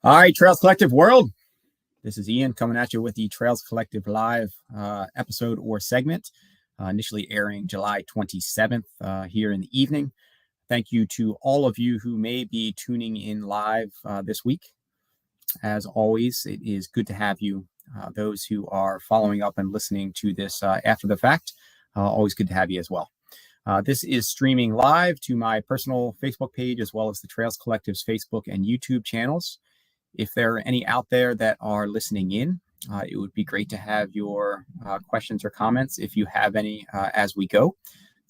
All right, Trails Collective world. This is Ian coming at you with the Trails Collective Live episode or segment, initially airing July 27th here in the evening. Thank you to all of you who may be tuning in live this week. As always, it is good to have you. Those who are following up and listening to this after the fact, always good to have you as well. This is streaming live to my personal Facebook page as well as the Trails Collective's Facebook and YouTube channels. If there are any out there that are listening in, it would be great to have your questions or comments. If you have any as we go,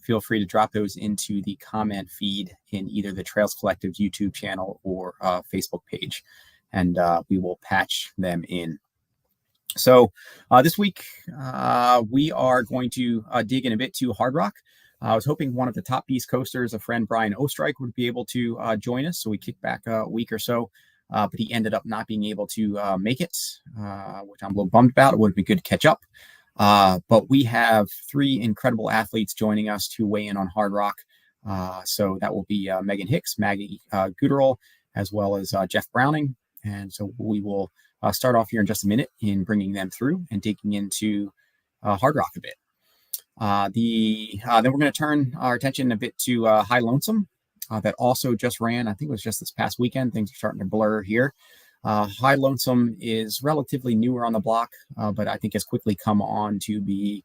feel free to drop those into the comment feed in either the Trails Collective's YouTube channel or Facebook page, and we will patch them in. So this week, we are going to dig in a bit to Hardrock. I was hoping one of the top Beast Coasters, a friend Brian Ostrike, would be able to join us. So we kicked back a week or so. But he ended up not being able to make it, which I'm a little bummed about. It would have been good to catch up. But we have three incredible athletes joining us to weigh in on Hardrock. So that will be Megan Hicks, Maggie Guterl, as well as Jeff Browning. And so we will start off here in just a minute in bringing them through and digging into Hardrock a bit. Then we're going to turn our attention a bit to High Lonesome. That also just ran. I think it was just this past weekend. Things are starting to blur here. High Lonesome is relatively newer on the block, but I think has quickly come on to be,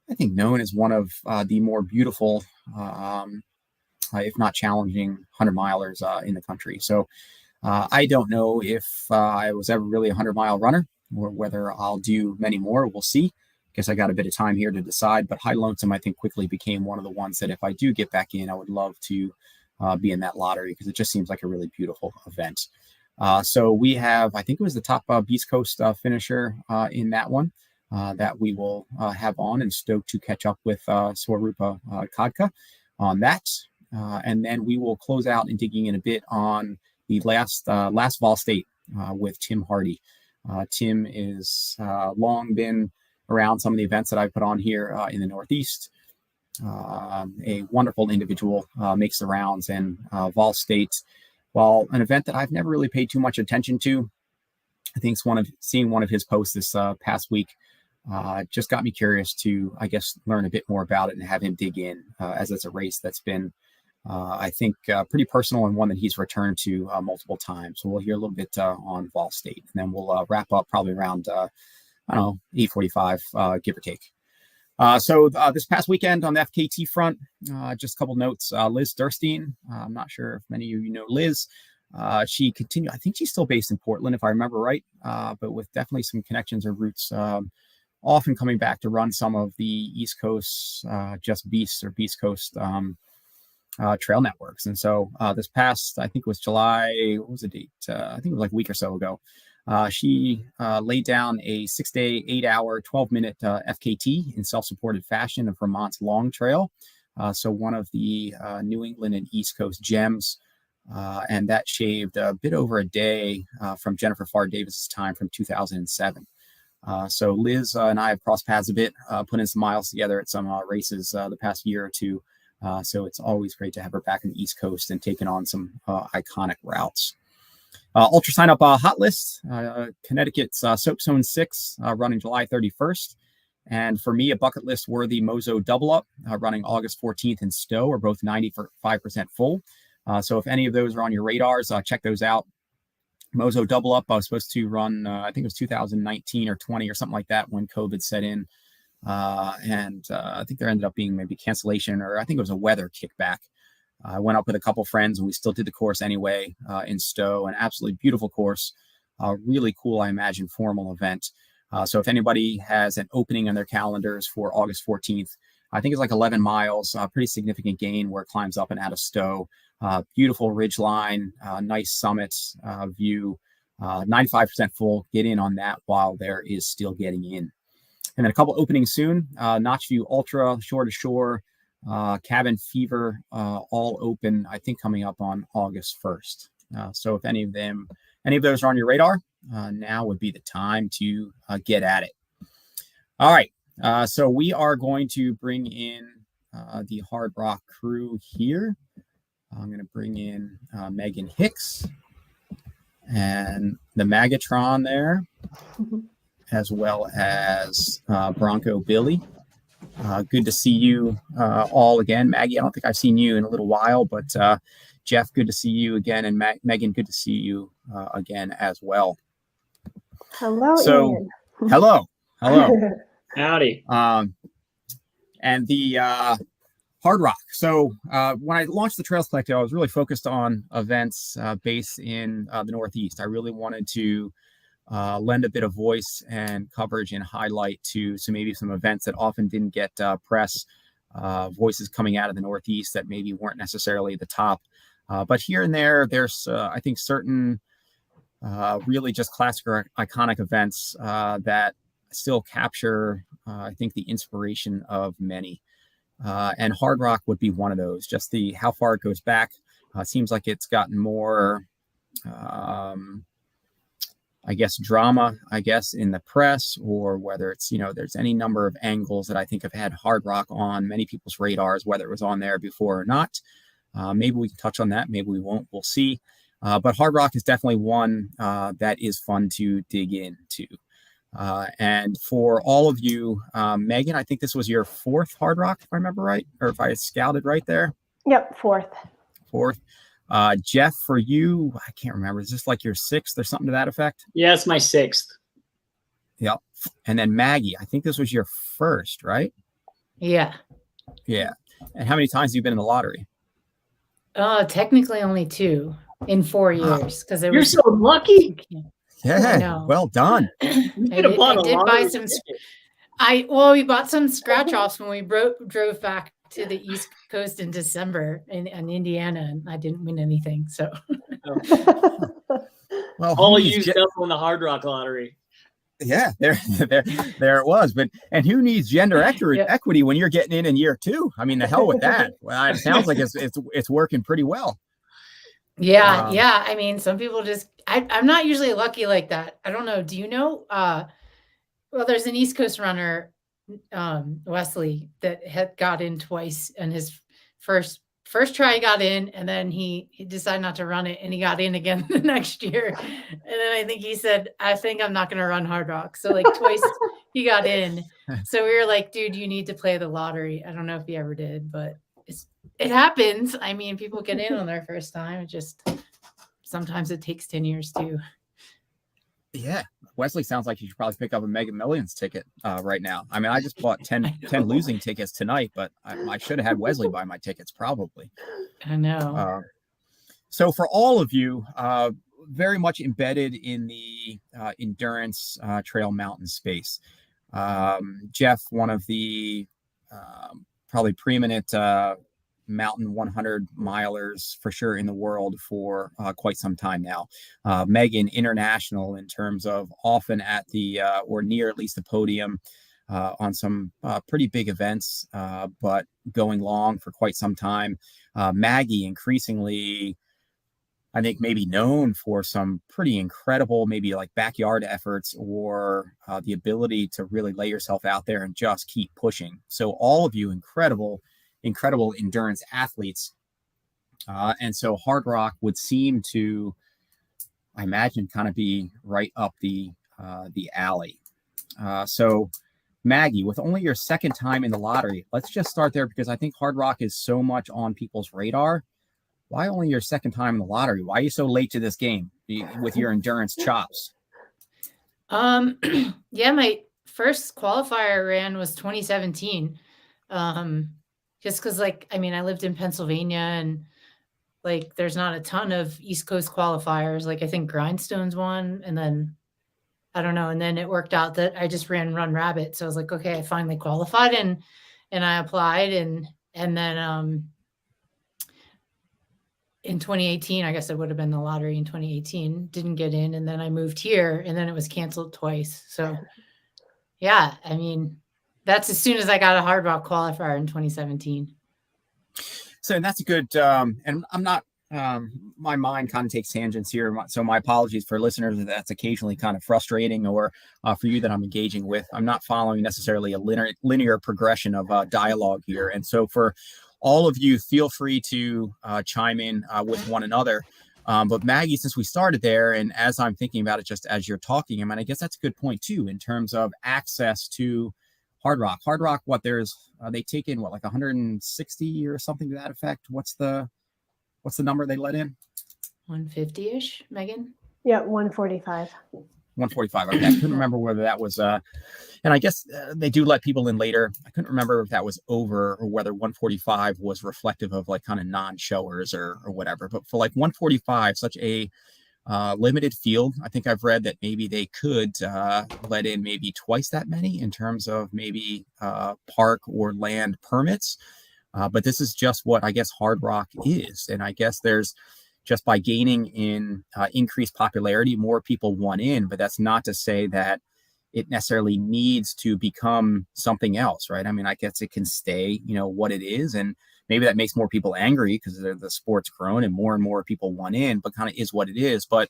I think, known as one of the more beautiful, if not challenging, 100-milers in the country. So I don't know if I was ever really a 100-mile runner or whether I'll do many more. We'll see. Guess I got a bit of time here to decide. But High Lonesome, I think, quickly became one of the ones that if I do get back in, I would love to be in that lottery because it just seems like a really beautiful event. So we have, I think it was the top Beast Coast finisher in that one that we will have on, and stoked to catch up with Sworupa Khadka on that. And then we will close out and digging in a bit on the last Vol State with Tim Hardy. Tim is long been around some of the events that I've put on here in the Northeast. A wonderful individual, makes the rounds, and Vol State, while an event that I've never really paid too much attention to, I think seeing one of his posts this past week just got me curious to, I guess, learn a bit more about it and have him dig in, as it's a race that's been, I think, pretty personal and one that he's returned to multiple times. So we'll hear a little bit on Vol State, and then we'll wrap up probably around, 8:45, give or take. So this past weekend on the FKT front, just a couple notes. Liz Durstein, I'm not sure if many of you know Liz. She continued, I think she's still based in Portland, if I remember right, but with definitely some connections or roots, often coming back to run some of the East Coast Just Beasts or Beast Coast trail networks. And so this past, I think it was July, what was the date? I think it was like a week or so ago. She laid down a 6-day, 8-hour, 12-minute FKT in self-supported fashion of Vermont's Long Trail. So one of the New England and East Coast gems. And that shaved a bit over a day from Jennifer Farr Davis's time from 2007. So Liz and I have crossed paths a bit, put in some miles together at some races the past year or two. So it's always great to have her back on the East Coast and taking on some iconic routes. Ultra sign up hot list, Connecticut's Soap Zone 6 running July 31st. And for me, a bucket list worthy Mozo double up running August 14th in Stowe are both 95% full. So if any of those are on your radars, check those out. Mozo double up, I was supposed to run, I think it was 2019 or 20 or something like that when COVID set in. And I think there ended up being maybe cancellation, or I think it was a weather kickback. I went up with a couple friends and we still did the course anyway in Stowe, an absolutely beautiful course, really cool, I imagine, formal event. So if anybody has an opening on their calendars for August 14th, I think it's like 11 miles, pretty significant gain where it climbs up and out of Stowe. Beautiful ridge line, nice summit view, 95% full. Get in on that while there is still getting in. And then a couple openings soon, Notchview Ultra, Shore to Shore, Cabin Fever, all open, I think, coming up on August 1st. So if any of those are on your radar, now would be the time to get at it. All right. So we are going to bring in the Hardrock crew here. I'm going to bring in Megan Hicks. and the Magatron there, as well as Bronco Billy. Good to see you all again. Maggie, I don't think I've seen you in a little while, but Jeff, good to see you again. And Megan, good to see you again as well. Hello, so, Ian. Hello. Howdy. And the Hardrock. So when I launched the Trails Collective, I was really focused on events based in the Northeast. I really wanted to lend a bit of voice and coverage and highlight to maybe some events that often didn't get press, voices coming out of the Northeast that maybe weren't necessarily the top. But here and there, there's, I think, certain really just classic or iconic events that still capture, I think, the inspiration of many. And Hardrock would be one of those. Just how far it goes back. Seems like it's gotten more, I guess, drama, in the press, or whether it's, there's any number of angles that I think have had Hardrock on many people's radars, whether it was on there before or not. Maybe we can touch on that. Maybe we won't. We'll see. But Hardrock is definitely one that is fun to dig into. And for all of you, Megan, I think this was your fourth Hardrock, if I remember right, or if I scouted right there. Yep, fourth. Jeff, for you, I can't remember. Is this like your sixth or something to that effect? Yeah, it's my sixth. Yep. And then Maggie, I think this was your first, right? Yeah. And how many times have you been in the lottery? Technically only 2 in 4 years, because you're so lucky. Yeah, well done. I did buy some. We bought some scratch offs when we drove back to the East Coast in December in Indiana, and I didn't win anything. So, well, all used up on the Hardrock lottery. Yeah, there it was. And who needs gender equity when you're getting in year 2? I mean, the hell with that. Well, it sounds like it's working pretty well. Yeah. I mean, some people just. I'm not usually lucky like that. I don't know. Do you know? Well, there's an East Coast runner, Wesley, that had got in twice, and his first try he got in, and then he decided not to run it, and he got in again the next year. And then I think he said, I think I'm not going to run Hardrock. So like twice he got in. So we were like, dude, you need to play the lottery. I don't know if he ever did, but it happens. I mean, people get in on their first time. It just, sometimes it takes 10 years too. Yeah. Wesley sounds like you should probably pick up a Mega Millions ticket right now. I mean, I just bought 10 losing tickets tonight, but I should have had Wesley buy my tickets probably. I know. So for all of you, very much embedded in the endurance trail mountain space. Jeff, one of the probably preeminent mountain 100 milers for sure in the world for quite some time now. Megan, international in terms of often at the or near at least the podium on some pretty big events, but going long for quite some time. Maggie, increasingly, I think maybe known for some pretty incredible, maybe like backyard efforts or the ability to really lay yourself out there and just keep pushing. So all of you incredible endurance athletes. And so Hardrock would seem to, I imagine, kind of be right up the alley. So Maggie, with only your second time in the lottery, let's just start there because I think Hardrock is so much on people's radar. Why only your second time in the lottery? Why are you so late to this game with your endurance chops? Yeah, my first qualifier I ran was 2017. Just because, like, I mean, I lived in Pennsylvania and, like, there's not a ton of East Coast qualifiers. Like, I think Grindstone's one, and then, I don't know. And then it worked out that I just ran Run Rabbit. So I was like, okay, I finally qualified and I applied. And then in 2018, I guess it would have been the lottery in 2018, didn't get in. And then I moved here and then it was canceled twice. So, yeah, I mean, that's as soon as I got a Hardrock qualifier in 2017. So that's a good, and I'm not, my mind kind of takes tangents here. So my apologies for listeners if that's occasionally kind of frustrating or for you that I'm engaging with. I'm not following necessarily a linear progression of dialogue here. And so for all of you, feel free to chime in with one another. But Maggie, since we started there, and as I'm thinking about it, just as you're talking, I mean, I guess that's a good point too, in terms of access to Hardrock. Hardrock, what they take in what, like 160 or something to that effect? What's the number they let in? 150-ish, Megan? Yeah, 145. 145. Okay, I couldn't remember whether that was and I guess they do let people in later. I couldn't remember if that was over or whether 145 was reflective of like kind of non-showers or whatever. But for like 145, such a limited field, I think I've read that maybe they could let in maybe twice that many in terms of maybe park or land permits. But this is just what I guess Hardrock is. And I guess there's just by gaining in increased popularity, more people want in, but that's not to say that it necessarily needs to become something else, right? I mean, I guess it can stay, what it is. And maybe that makes more people angry because the sport's grown and more people want in, but kind of is what it is. But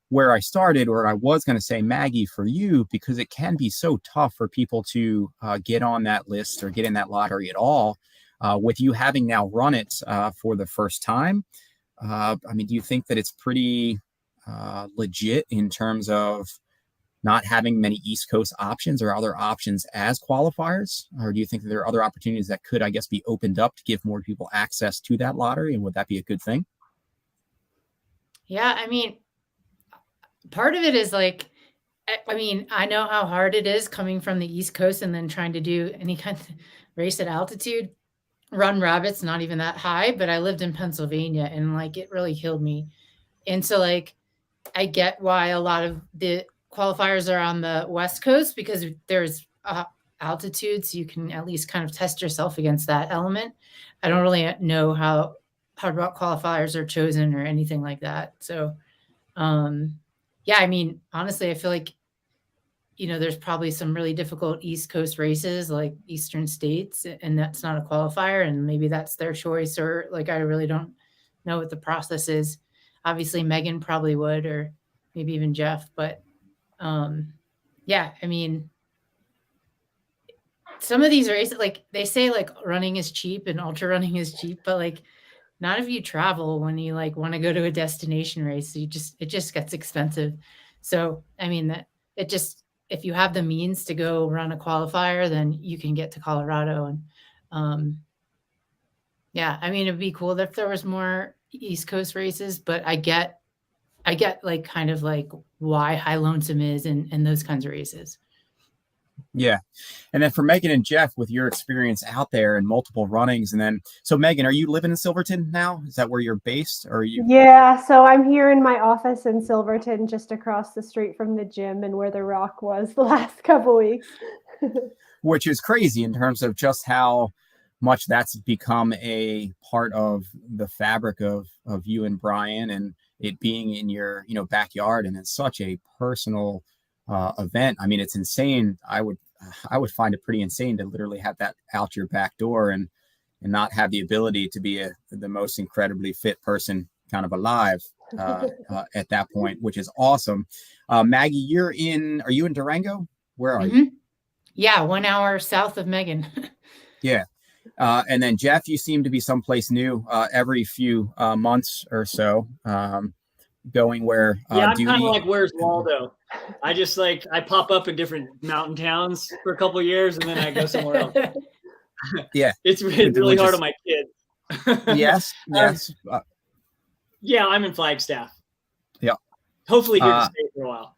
where I started, or I was going to say, Maggie, for you, because it can be so tough for people to get on that list or get in that lottery at all, with you having now run it for the first time. I mean, do you think that it's pretty legit in terms of not having many East Coast options or other options as qualifiers? Or do you think that there are other opportunities that could, I guess, be opened up to give more people access to that lottery? And would that be a good thing? Yeah, I mean, part of it is like, I mean, I know how hard it is coming from the East Coast and then trying to do any kind of race at altitude. Run Rabbit's not even that high, but I lived in Pennsylvania and like it really killed me. And so like I get why a lot of the qualifiers are on the West Coast because there's altitude, so you can at least kind of test yourself against that element. I don't really know how Hardrock qualifiers are chosen or anything like that. So yeah, I mean, honestly, I feel like there's probably some really difficult East Coast races like Eastern states, and that's not a qualifier, and maybe that's their choice, or like, I really don't know what the process is. Obviously Megan probably would, or maybe even Jeff, but yeah, I mean, some of these races, like they say like running is cheap and ultra running is cheap, but like not if you travel when you like want to go to a destination race. It just gets expensive. So, I mean, that it just, if you have the means to go run a qualifier, then you can get to Colorado. And yeah, I mean, it'd be cool if there was more East Coast races, but I get like kind of like why High Lonesome is and those kinds of races. Yeah. And then for Megan and Jeff, with your experience out there and multiple runnings, and then, so Megan, are you living in Silverton now? Is that where you're based? Or are you? Yeah, so I'm here in my office in Silverton, just across the street from the gym and where the Rock was the last couple weeks. Which is crazy in terms of just how much that's become a part of the fabric of you and Brian, and it being in your backyard, and it's such a personal event. I mean, it's insane. I would find it pretty insane to literally have that out your back door and not have the ability to be the most incredibly fit person kind of alive at that point, which is awesome. Maggie, are you in Durango? Where are you? Yeah, 1 hour south of Megan. Yeah. And then Jeff, you seem to be someplace new every few months or so, going where yeah, I'm duty. kind of like, where's Waldo? I just like, I pop up in different mountain towns for a couple of years and then I go somewhere else. Yeah. It's really hard on my kids. Yes. Yes. Yeah, I'm in Flagstaff. Yeah. Hopefully here to stay for a while.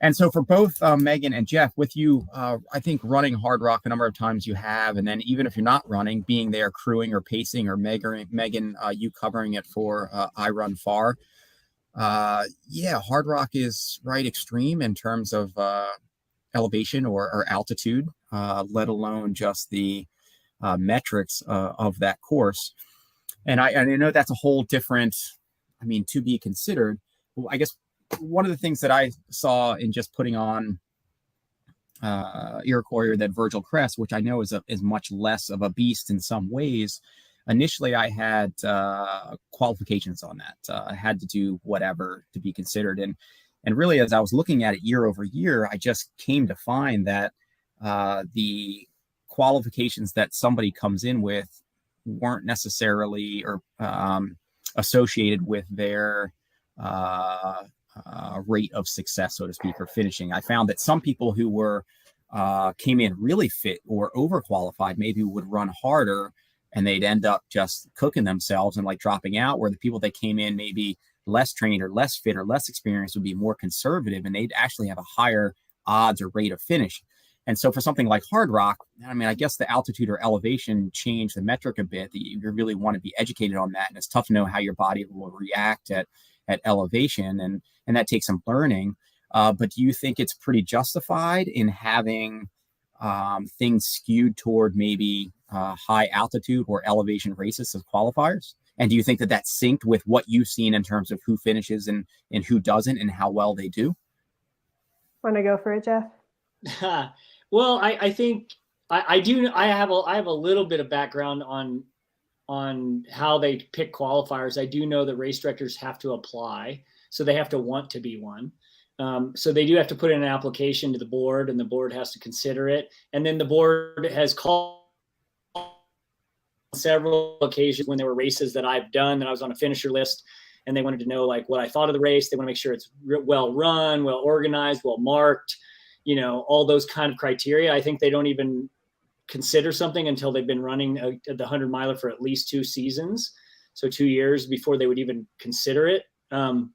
And so for both Megan and Jeff, with you, I think running Hardrock a number of times you have, and then even if you're not running, being there crewing or pacing, or Megan, you covering it for I Run Far. Yeah, Hardrock is right extreme in terms of elevation or altitude, let alone just the metrics of that course. And I know that's a whole different, I mean, to be considered. I guess one of the things that I saw in just putting on Iroquois, that Virgil Crest, which I know is much less of a beast in some ways. Initially, I had qualifications on that. I had to do whatever to be considered. And really, as I was looking at it year over year, I just came to find that the qualifications that somebody comes in with weren't necessarily, or associated with their rate of success, so to speak, or finishing. I found that some people who were came in really fit or overqualified maybe would run harder, and they'd end up just cooking themselves and like dropping out, where the people that came in maybe less trained or less fit or less experienced would be more conservative, and they'd actually have a higher odds or rate of finish. And so for something like Hardrock, I mean, I guess the altitude or elevation changed the metric a bit, that you really want to be educated on that. And it's tough to know how your body will react at elevation, and that takes some learning. But do you think it's pretty justified in having things skewed toward maybe high altitude or elevation races as qualifiers? And do you think that that's synced with what you've seen in terms of who finishes and who doesn't and how well they do? Want to go for it, Jeff? Well, I think I do. I have a little bit of background on how they pick qualifiers. I do know that race directors have to apply, so they have to want to be one. So they do have to put in an application to the board, and the board has to consider it. And then the board has called several occasions when there were races that I've done that I was on a finisher list, and they wanted to know like what I thought of the race. They want to make sure it's well run, well organized, well marked, all those kind of criteria. I think they don't even consider something until they've been running the 100 miler for at least 2 seasons. So 2 years before they would even consider it. And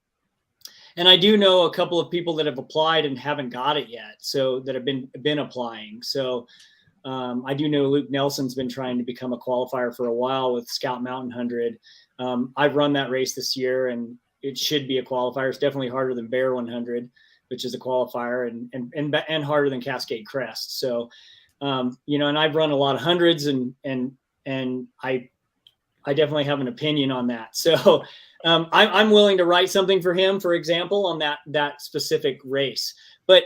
I do know a couple of people that have applied and haven't got it yet. So that have been applying. So I do know Luke Nelson's been trying to become a qualifier for a while with Scout Mountain 100. I've run that race this year, and it should be a qualifier. It's definitely harder than Bear 100, which is a qualifier, and harder than Cascade Crest. So, and I've run a lot of hundreds, and I definitely have an opinion on that. So I'm willing to write something for him, for example, on that specific race. But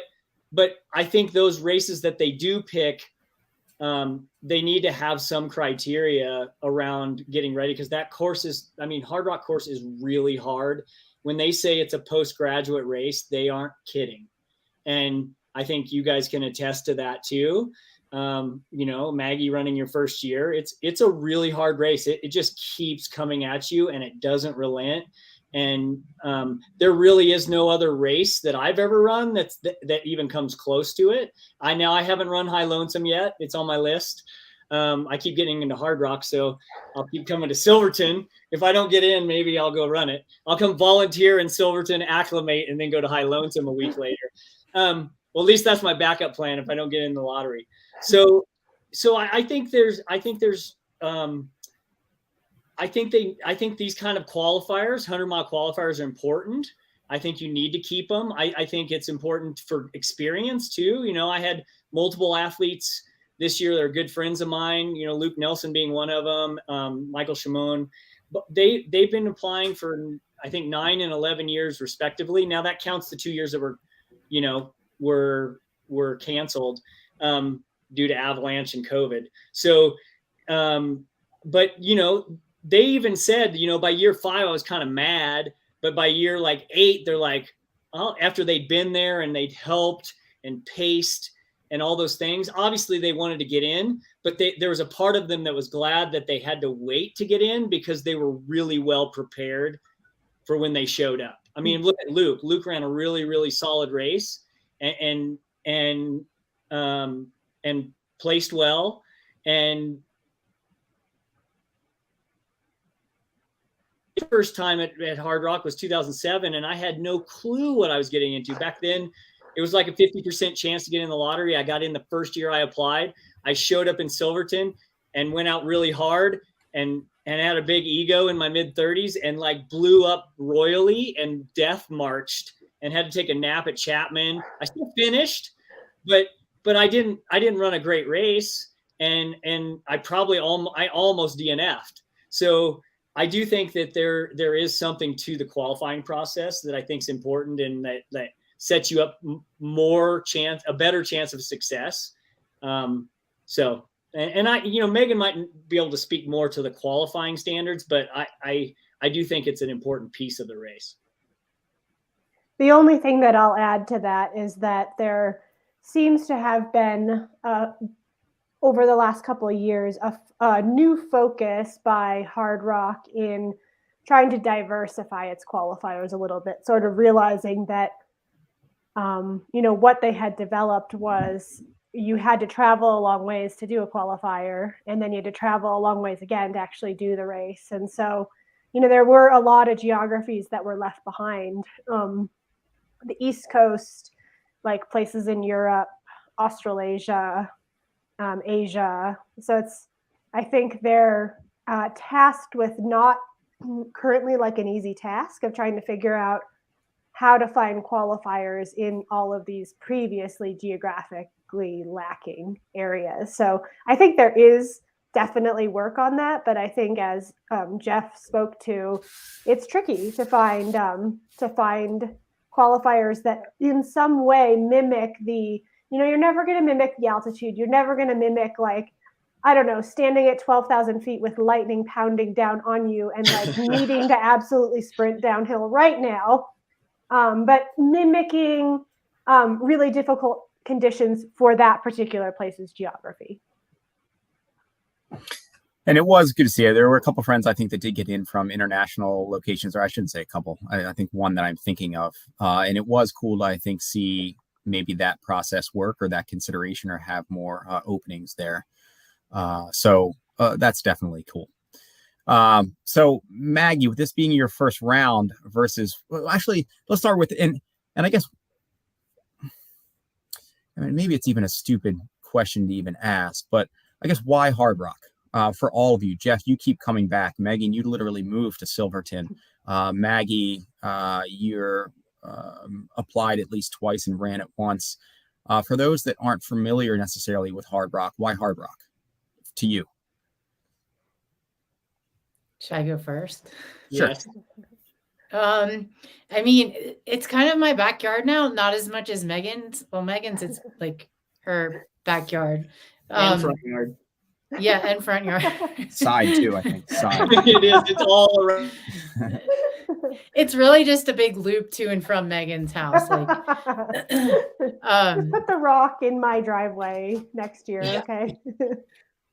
I think those races that they do pick, they need to have some criteria around getting ready, because that course Hardrock course is really hard. When they say it's a postgraduate race, they aren't kidding. And I think you guys can attest to that too. Maggie running your first year, it's a really hard race. It just keeps coming at you, and it doesn't relent. And there really is no other race that I've ever run that even comes close to it. I haven't run High Lonesome yet. It's on my list. I keep getting into Hardrock, so I'll keep coming to Silverton. If I don't get in, maybe I'll go run it. I'll come volunteer in Silverton, acclimate, and then go to High Lonesome a week later. Well, at least that's my backup plan if I don't get in the lottery. So I think these kind of qualifiers, 100-mile qualifiers, are important. I think you need to keep them. I think it's important for experience too. I had multiple athletes this year that are good friends of mine, Luke Nelson being one of them, Michael Shimon. But they've been applying for, I think, 9 and 11 years respectively. Now that counts the 2 years that were canceled due to avalanche and COVID. So, but they even said, by year 5, I was kind of mad, but by year 8, they're like, oh, after they'd been there and they'd helped and paced and all those things, obviously they wanted to get in, but there was a part of them that was glad that they had to wait to get in, because they were really well prepared for when they showed up. I mean, look at Luke. Luke ran a really, really solid race and placed well. And the first time at Hardrock was 2007, and I had no clue what I was getting into. Back then, it was like a 50% chance to get in the lottery. I got in the first year I applied. I showed up in Silverton and went out really hard and had a big ego in my mid-30s and blew up royally and death marched and had to take a nap at Chapman. I still finished, but I didn't run a great race, and I almost DNF'd. So I do think that there is something to the qualifying process that I think is important, and that sets you up a better chance of success. So Megan might be able to speak more to the qualifying standards, but I do think it's an important piece of the race. The only thing that I'll add to that is that there seems to have been, over the last couple of years, a new focus by Hardrock in trying to diversify its qualifiers a little bit, sort of realizing that, what they had developed was you had to travel a long ways to do a qualifier, and then you had to travel a long ways again to actually do the race. And so, there were a lot of geographies that were left behind. The East Coast, like places in Europe, Australasia, Asia. So I think they're tasked with not currently like an easy task of trying to figure out how to find qualifiers in all of these previously geographically lacking areas. So I think there is definitely work on that, but I think as Jeff spoke to, it's tricky to find qualifiers that in some way mimic you're never going to mimic the altitude. You're never going to mimic, like, I don't know, standing at 12,000 feet with lightning pounding down on you and like needing to absolutely sprint downhill right now. But mimicking really difficult conditions for that particular place's geography. And it was good to see it. There were a couple of friends, I think, that did get in from international locations, or I shouldn't say a couple. I think one that I'm thinking of. And it was cool to, I think, see maybe that process work or that consideration or have more openings there. So that's definitely cool. So Maggie, with this being your first round versus, well, actually, let's start with, and I guess, maybe it's even a stupid question to even ask, but I guess why Hardrock? For all of you, Jeff, you keep coming back. Megan, you literally moved to Silverton. Maggie, you're applied at least twice and ran it once. For those that aren't familiar necessarily with Hardrock, why Hardrock to you? Should I go first? Sure. Yes. I mean, it's kind of my backyard now, not as much as Megan's. Well, Megan's, it's like her backyard. And front yard. Yeah, and front yard. Side too, I think. Side. It is. It's all around. It's really just a big loop to and from Megan's house. Like, Put the rock in my driveway next year, Yeah. okay?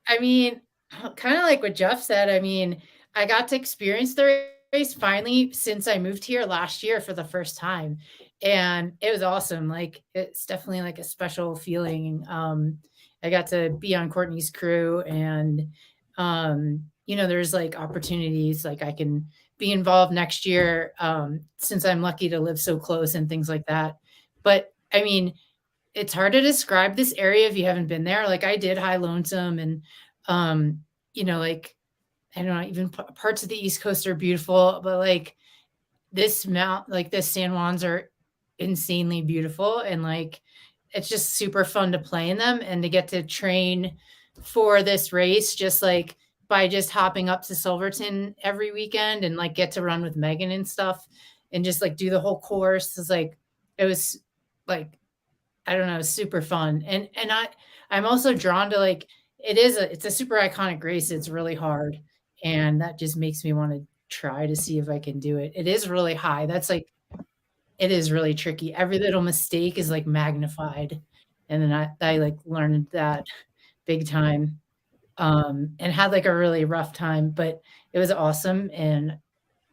I mean, kind of like what Jeff said. I mean, I got to experience the race finally since I moved here last year for the first time. And it was awesome. Like, it's definitely like a special feeling. I got to be on Courtney's crew, and, there's like opportunities, like I can be involved next year, since I'm lucky to live so close and things like that. But I mean, it's hard to describe this area if you haven't been there. Like, I did High Lonesome, and, like, I don't know, even parts of the East Coast are beautiful, but like this San Juans are insanely beautiful. And like, it's just super fun to play in them and to get to train for this race, just like by just hopping up to Silverton every weekend and like get to run with Megan and stuff and just like do the whole course. It was like, I don't know, super fun. And I'm also drawn to, like, it's a super iconic race. It's really hard. And that just makes me want to try to see if I can do it. It is really high. It is really tricky. Every little mistake is like magnified. And then I like learned that big time, and had like a really rough time, but it was awesome. And,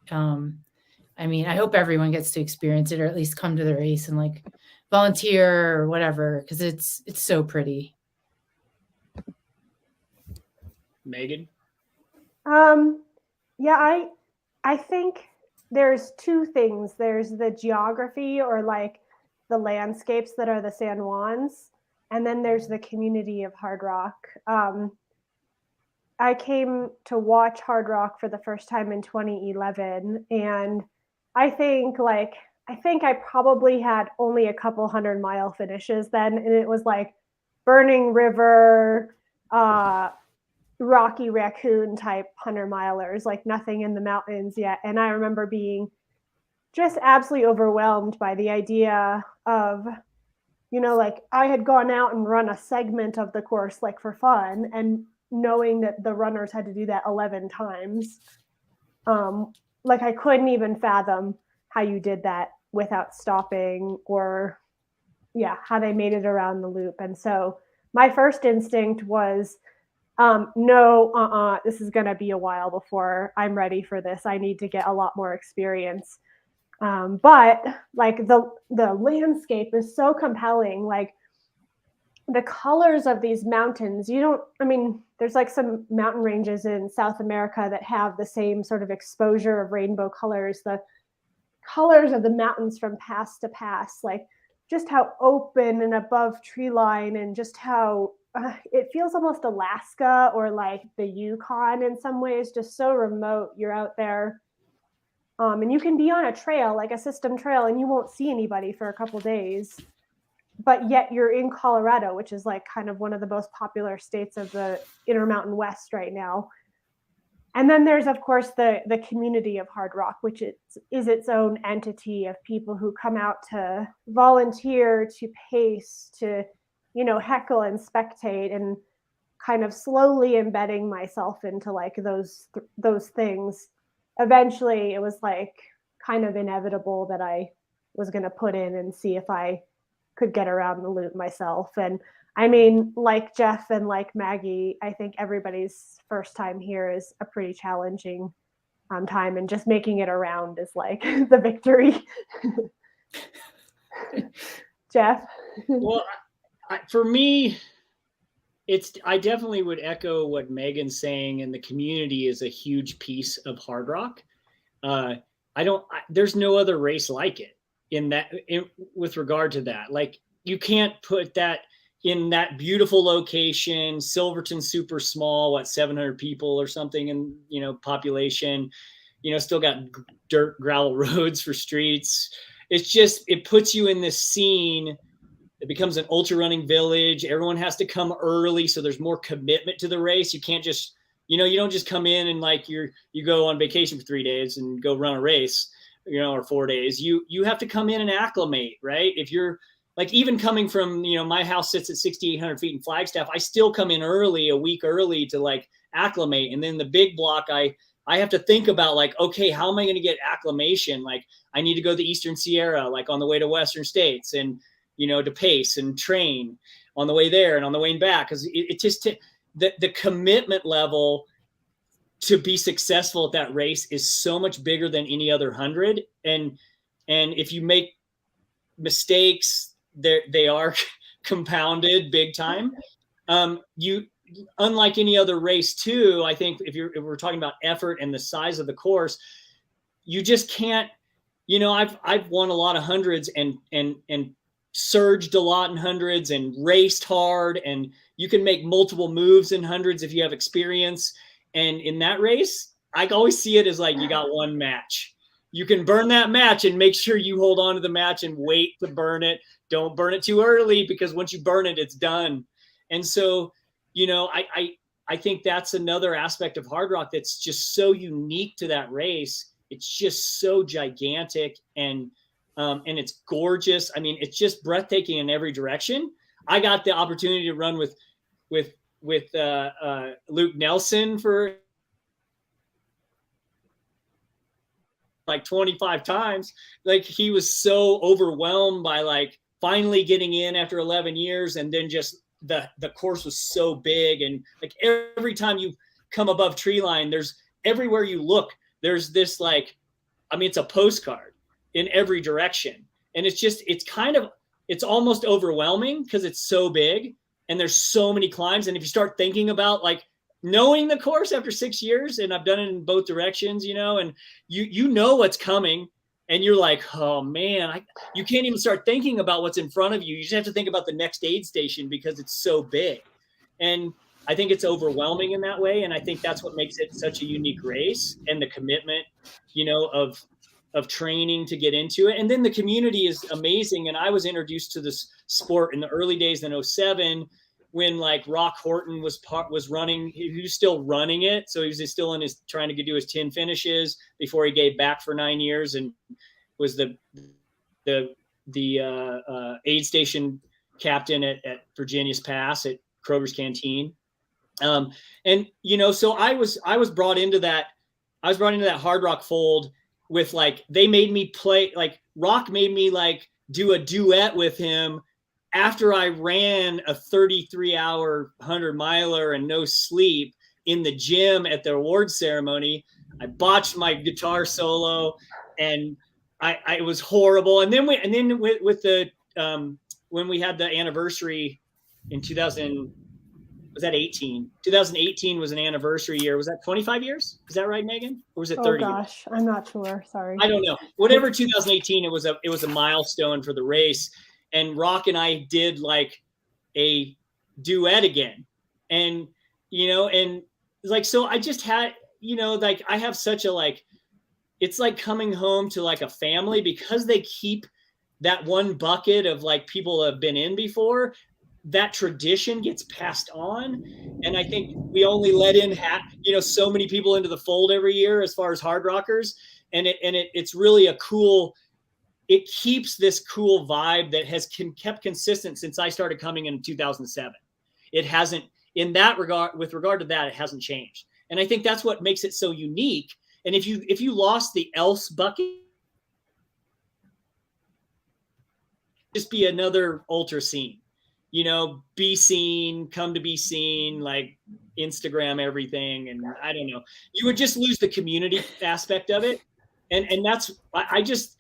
I mean, I hope everyone gets to experience it, or at least come to the race and like volunteer or whatever, 'cause it's so pretty. Megan? Yeah, I think there's two things. There's the geography, or like the landscapes that are the San Juans, and then there's the community of Hardrock. I came to watch Hardrock for the first time in 2011, and I think I probably had only a couple 100-mile finishes then, and it was like Burning River, Rocky Raccoon type 100-milers, like nothing in the mountains yet. And I remember being just absolutely overwhelmed by the idea of, like I had gone out and run a segment of the course, like for fun, and knowing that the runners had to do that 11 times. Like I couldn't even fathom how you did that without stopping, or how they made it around the loop. And so my first instinct was, no, this is going to be a while before I'm ready for this. I need to get a lot more experience. But like the landscape is so compelling. Like the colors of these mountains, there's like some mountain ranges in South America that have the same sort of exposure of rainbow colors. The colors of the mountains from pass to pass, like just how open and above tree line, and just how it feels almost Alaska or like the Yukon in some ways, just so remote. You're out there. And you can be on a trail, like a system trail, and you won't see anybody for a couple days. But yet you're in Colorado, which is like kind of one of the most popular states of the Intermountain West right now. And then there's, of course, the community of Hardrock, which is its own entity of people who come out to volunteer, to pace, to, heckle and spectate, and kind of slowly embedding myself into like those things. Eventually, it was like kind of inevitable that I was going to put in and see if I could get around the loop myself. And I mean, like Jeff and like Maggie, I think everybody's first time here is a pretty challenging time, and just making it around is like the victory. Jeff? Well, for me, I definitely would echo what Megan's saying, and the community is a huge piece of Hardrock. There's no other race like it with regard to that. Like, you can't put that in that beautiful location, Silverton, super small, 700 people or something in, population, still got dirt gravel roads for streets. It's just, it puts you in this scene. It becomes an ultra running village. Everyone has to come early, so there's more commitment to the race. You can't just, you don't just come in and like you go on vacation for 3 days and go run a race, or 4 days. You have to come in and acclimate, right? If you're like, even coming from, my house sits at 6,800 feet in Flagstaff, I still come in early, a week early, to like acclimate. And then the big block, I have to think about like, okay, how am I going to get acclimation? Like, I need to go to the Eastern Sierra, like on the way to Western States, and to pace and train on the way there and on the way back. Because it just, the commitment level to be successful at that race is so much bigger than any other 100. And if you make mistakes, they are compounded big time. Unlike any other race too, I think if we're talking about effort and the size of the course, you just can't, I've won a lot of hundreds and surged a lot in hundreds and raced hard, and you can make multiple moves in hundreds if you have experience. And in that race, I always see it as like, you got one match. You can burn that match and make sure you hold on to the match and wait to burn it. Don't burn it too early, because once you burn it, it's done. And so, I think that's another aspect of Hardrock that's just so unique to that race. It's just so gigantic, and it's gorgeous. I mean, it's just breathtaking in every direction. I got the opportunity to run with Luke Nelson for like 25 times. Like, he was so overwhelmed by like finally getting in after 11 years. And then just the course was so big. And like, every time you come above tree line, there's everywhere you look, there's this like, it's a postcard in every direction. And it's almost overwhelming because it's so big and there's so many climbs. And if you start thinking about like knowing the course after 6 years, and I've done it in both directions, and you know what's coming, and you're like, oh man, you can't even start thinking about what's in front of you. You just have to think about the next aid station because it's so big. And I think it's overwhelming in that way. And I think that's what makes it such a unique race, and the commitment, of training to get into it. And then the community is amazing. And I was introduced to this sport in the early days in 2007, when like Rock Horton was running. He was still running it. So he was still trying to do his 10 finishes before he gave back for 9 years, and was the aid station captain at Virginia's Pass at Kroger's Canteen. So I was brought into that Hardrock fold with like, they made me play, like Rock made me like do a duet with him after I ran a 33-hour 100-miler and no sleep in the gym at the award ceremony, I botched my guitar solo, and it was horrible. And then with the when we had the anniversary in 2000, was that 18? 2018 was an anniversary year. Was that 25 years? Is that right, Megan? Or was it 30? Oh gosh, I'm not sure. Sorry. I don't know. Whatever 2018, it was a milestone for the race. And Rock and I did like a duet again. And, and like, so I just had, like I have such a, like, it's like coming home to like a family, because they keep that one bucket of like people have been in before. That tradition gets passed on. And I think we only let in so many people into the fold every year as far as hard rockers. And it's really a cool, it keeps this cool vibe that has kept consistent since I started coming in 2007. It hasn't, in that regard, with regard to that, it hasn't changed. And I think that's what makes it so unique. And if you lost the else bucket, just be another ultra scene. Be seen, come to be seen, like Instagram everything. And I don't know, you would just lose the community aspect of it. And that's, I just,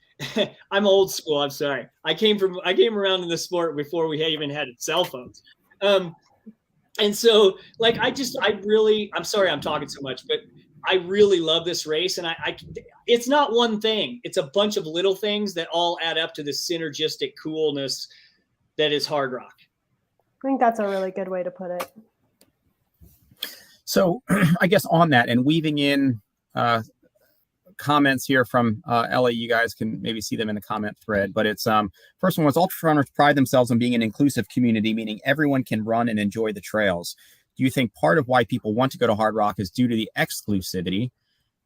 I'm old school. I'm sorry. I came around in the sport before we even had cell phones. And so like, I'm sorry I'm talking so much, but I really love this race. And it's not one thing. It's a bunch of little things that all add up to this synergistic coolness that is hard rock. I think that's a really good way to put it. So I guess on that, and weaving in comments here from Ellie, you guys can maybe see them in the comment thread, but it's first one was ultra runners pride themselves on being an inclusive community, meaning everyone can run and enjoy the trails. Do you think part of why people want to go to Hard Rock is due to the exclusivity?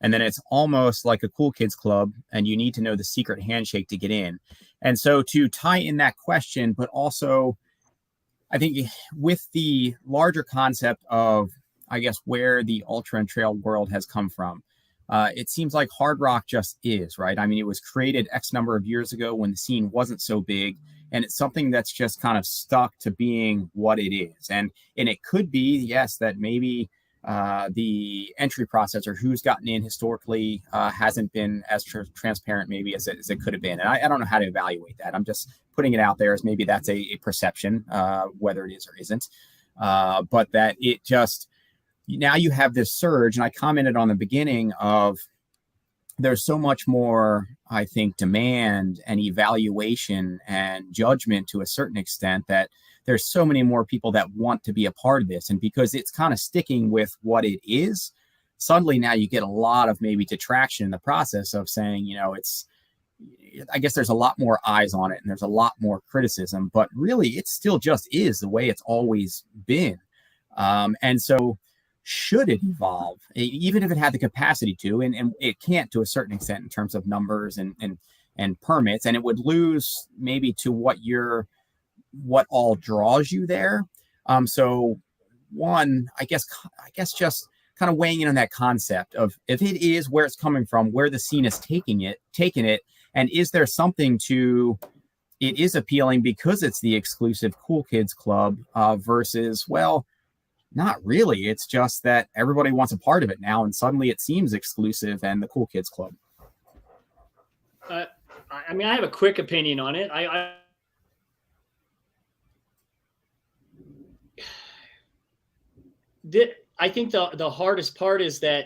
And then it's almost like a cool kids club, and you need to know the secret handshake to get in. And so to tie in that question, but also I think with the larger concept of, I guess, where the ultra and trail world has come from, it seems like Hard Rock just is, right? I mean, it was created X number of years ago when the scene wasn't so big, and it's something that's just kind of stuck to being what it is. And it could be, yes, that maybe the entry process or who's gotten in historically hasn't been as transparent maybe as it could have been. And I don't know how to evaluate that. I'm just putting it out there as maybe that's a perception, whether it is or isn't. But that it just, now you have this surge, and I commented on the beginning of there's so much more, I think, demand and evaluation and judgment to a certain extent that there's so many more people that want to be a part of this. And because it's kind of sticking with what it is, suddenly now you get a lot of maybe detraction in the process of saying, I guess there's a lot more eyes on it and there's a lot more criticism, but really it still just is the way it's always been. And so should it evolve, even if it had the capacity to, and it can't to a certain extent in terms of numbers and permits, and it would lose maybe to what all draws you there. So one, I guess just kind of weighing in on that concept of if it is where it's coming from, where the scene is taking it, and is there something to it is appealing because it's the exclusive cool kids club versus, well, not really. It's just that everybody wants a part of it now, and suddenly it seems exclusive and the cool kids club. I mean, I have a quick opinion on it. I think the hardest part is that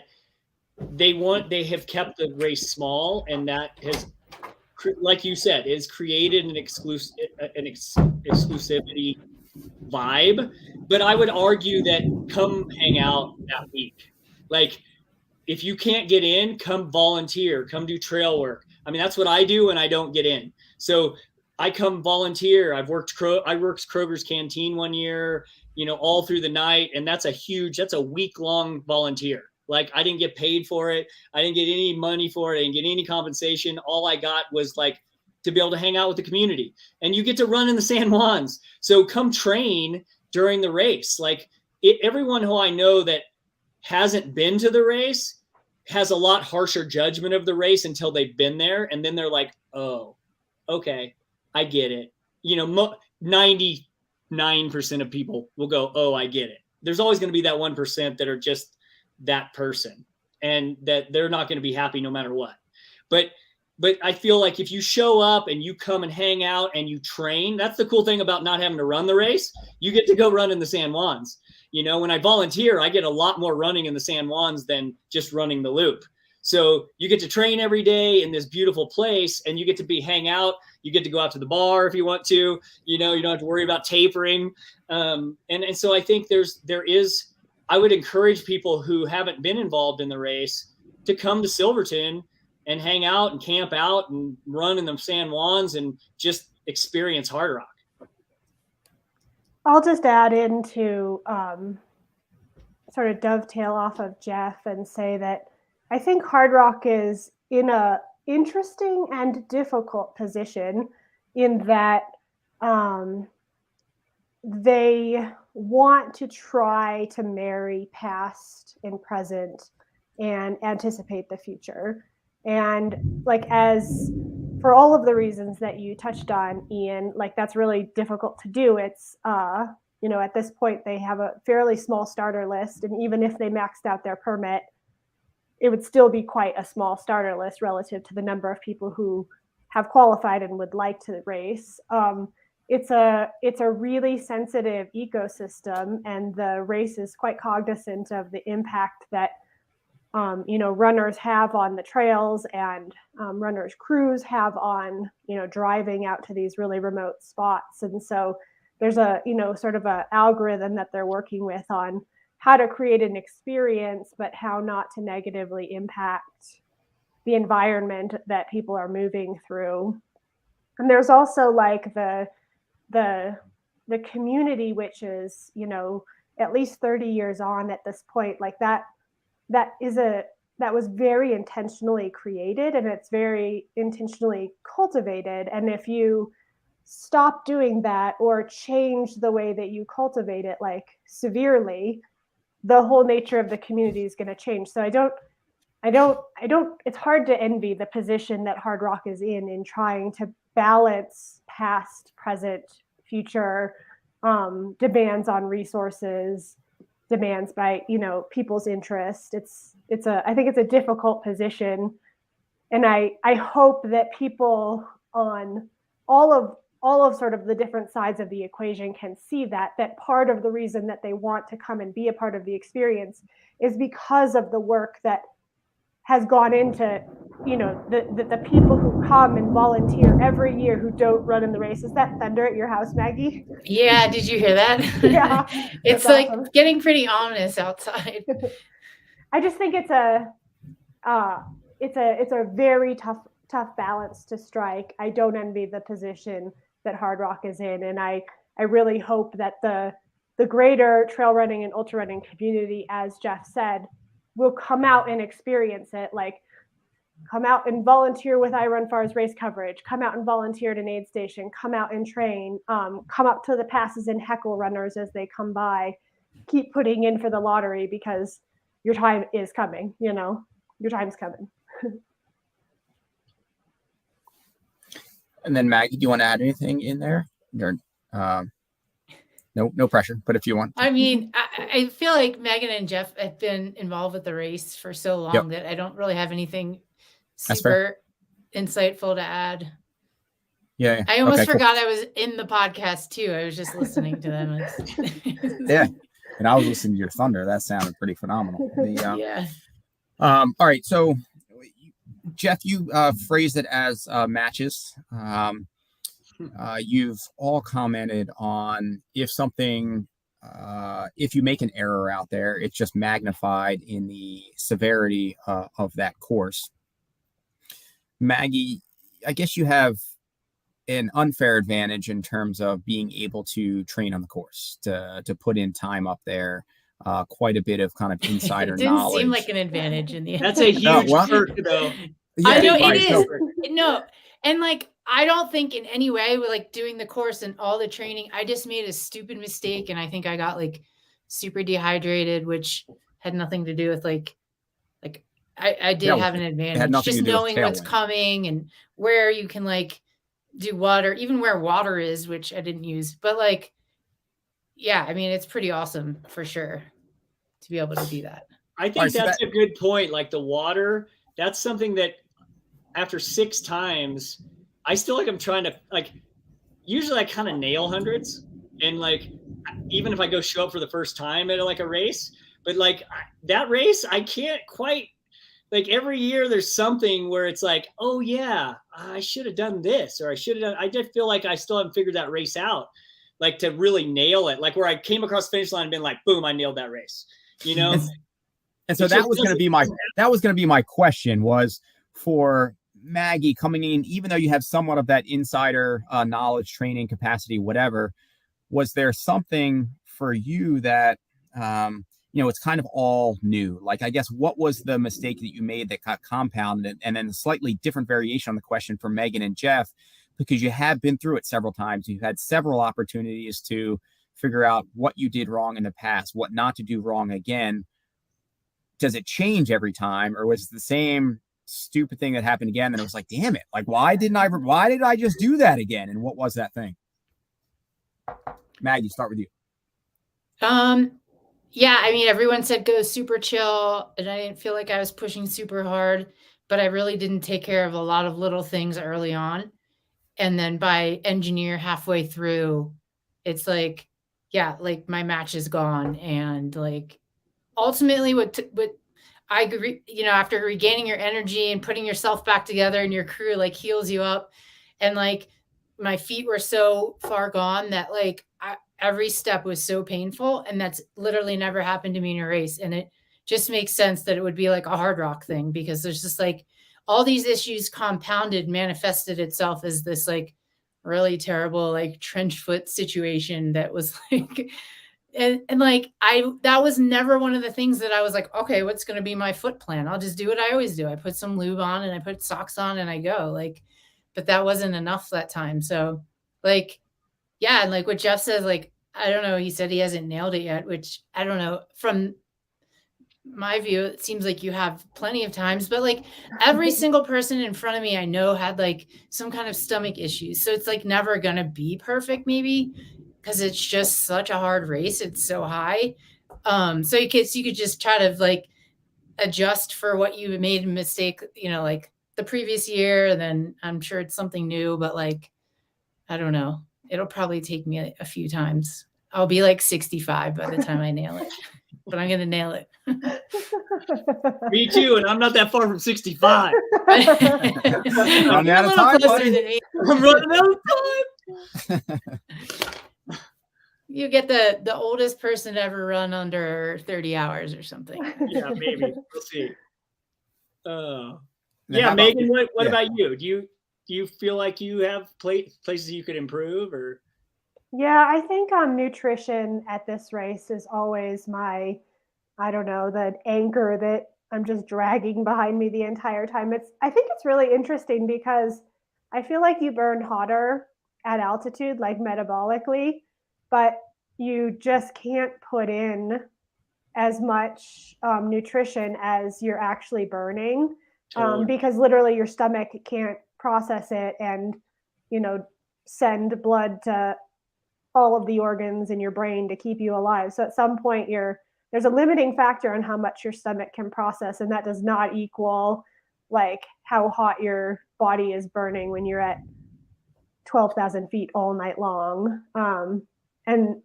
they have kept the race small, and that has, like you said, is created an exclusivity vibe. But I would argue that come hang out that week. Like, if you can't get in, come volunteer, come do trail work. I mean, that's what I do when I don't get in. So I come volunteer. I worked Kroger's Canteen one year, all through the night. And that's a week-long volunteer. Like, I didn't get paid for it. I didn't get any money for it. I didn't get any compensation. All I got was like to be able to hang out with the community, and you get to run in the San Juans. So come train during the race. Like, everyone who I know that hasn't been to the race has a lot harsher judgment of the race until they've been there. And then they're like, oh, okay, I get it. 99% of people will go, oh, I get it. There's always going to be that 1% that are just that person, and that they're not going to be happy no matter what. But I feel like if you show up and you come and hang out and you train, that's the cool thing about not having to run the race. You get to go run in the San Juans. You know, when I volunteer, I get a lot more running in the San Juans than just running the loop. So you get to train every day in this beautiful place, and you get to hang out. You get to go out to the bar if you want to. You know, you don't have to worry about tapering. And so I think I would encourage people who haven't been involved in the race to come to Silverton and hang out and camp out and run in the San Juans and just experience Hardrock. I'll just add into sort of dovetail off of Jeff and say that I think Hardrock is in a interesting and difficult position in that they want to try to marry past and present and anticipate the future. And like, as for all of the reasons that you touched on, Ian, like that's really difficult to do. It's, you know, at this point they have a fairly small starter list. And even if they maxed out their permit, it would still be quite a small starter list relative to the number of people who have qualified and would like to race. It's a really sensitive ecosystem, and the race is quite cognizant of the impact that you know, runners have on the trails, and runners' crews have on, you know, driving out to these really remote spots. And so there's a, you know, sort of a algorithm that they're working with on how to create an experience, but how not to negatively impact the environment that people are moving through. And there's also like the community, which is, you know, at least 30 years on at this point, like that was very intentionally created, and it's very intentionally cultivated. And if you stop doing that or change the way that you cultivate it, like severely, the whole nature of the community is going to change. So I don't, it's hard to envy the position that Hardrock is in trying to balance past, present, future demands on resources, demands by, you know, people's interest. I think it's a difficult position. And I hope that people on all of sort of the different sides of the equation can see that part of the reason that they want to come and be a part of the experience is because of the work that has gone into, you know, the people who come and volunteer every year who don't run in the race. Is that thunder at your house, Maggie? Yeah, did you hear that? Yeah. It's like awesome. Getting pretty ominous outside. I just think it's a very tough balance to strike. I don't envy the position that Hardrock is in, and I really hope that the greater trail running and ultra running community, as Jeff said, will come out and experience it. Like, come out and volunteer with iRunFar's race coverage, come out and volunteer at an aid station, come out and train, come up to the passes and heckle runners as they come by, keep putting in for the lottery, because your time is coming, you know, your time's coming. And then Maggie, do you want to add anything in there? No pressure, but if you want. I mean, I feel like Megan and Jeff have been involved with the race for so long that I don't really have anything super insightful to add. Yeah. I almost forgot I was in the podcast too. I was just listening to them. Yeah. And I was listening to your thunder. That sounded pretty phenomenal. Yeah. All right. So, Jeff, you phrased it as matches. You've all commented on if you make an error out there, it's just magnified in the severity of that course. Maggie, I guess you have an unfair advantage in terms of being able to train on the course, to put in time up there, quite a bit of kind of insider knowledge. It didn't seem like an advantage in the end. That's a huge perk, though. Yeah, I know it is. No, and like, I don't think in any way with like doing the course and all the training, I just made a stupid mistake. And I think I got like super dehydrated, which had nothing to do with like I did have an advantage, just knowing what's coming and where you can like do water, even where water is, which I didn't use, but like, yeah, I mean, it's pretty awesome for sure to be able to do that. I think that's a good point. Like the water, that's something that after 6 times, I still like I'm trying to like, usually I kind of nail hundreds. And like, even if I go show up for the first time at like a race, but like that race, I can't quite, like every year there's something where it's like, oh yeah, I should have done this, or I should have done, I just feel like I still haven't figured that race out, like to really nail it. Like where I came across the finish line and been like, boom, I nailed that race, you know? And so that was going to be my question, was for Maggie coming in, even though you have somewhat of that insider knowledge, training capacity, whatever, was there something for you that, it's kind of all new? Like, I guess, what was the mistake that you made that got compounded? And then a slightly different variation on the question for Megan and Jeff, because you have been through it several times. You've had several opportunities to figure out what you did wrong in the past, what not to do wrong again. Does it change every time, or was it the same stupid thing that happened again? And it was like, damn it, like, why did I just do that again? And what was that thing? Maggie, start with you. Yeah, I mean, everyone said go super chill, and I didn't feel like I was pushing super hard, but I really didn't take care of a lot of little things early on. And then by engineer halfway through, it's like, yeah, like my match is gone. And like, ultimately what I agree, after regaining your energy and putting yourself back together, and your crew like heals you up, and like my feet were so far gone that like every step was so painful, and that's literally never happened to me in a race. And it just makes sense that it would be like a Hardrock thing, because there's just like all these issues compounded, manifested itself as this like really terrible like trench foot situation that was like, and like that was never one of the things that I was like, okay, what's going to be my foot plan? I'll just do what I always do. I put some lube on and I put socks on and I go, like, but that wasn't enough that time. So like, yeah. And like what Jeff says, like, I don't know, he said he hasn't nailed it yet, which I don't know. From my view, it seems like you have plenty of times, but like every single person in front of me, I know had like some kind of stomach issues. So it's like never going to be perfect, maybe, because it's just such a hard race. It's so high. So you could just try to like adjust for what you made a mistake, like the previous year. And then I'm sure it's something new, but like, I don't know. It'll probably take me a few times. I'll be like 65 by the time I nail it, but I'm going to nail it. Me too. And I'm not that far from 65. I'm out of time, buddy. I'm running out of time. You get the oldest person to ever run under 30 hours or something. Yeah, maybe. We'll see. Yeah, Megan, what about you? Do you feel like you have places you could improve, or? Yeah, I think nutrition at this race is always my, I don't know, the anchor that I'm just dragging behind me the entire time. I think it's really interesting because I feel like you burn hotter at altitude, like metabolically, but you just can't put in as much nutrition as you're actually burning, because literally your stomach can't process it and, send blood to all of the organs in your brain to keep you alive. So at some point there's a limiting factor on how much your stomach can process, and that does not equal like how hot your body is burning when you're at 12,000 feet all night long. And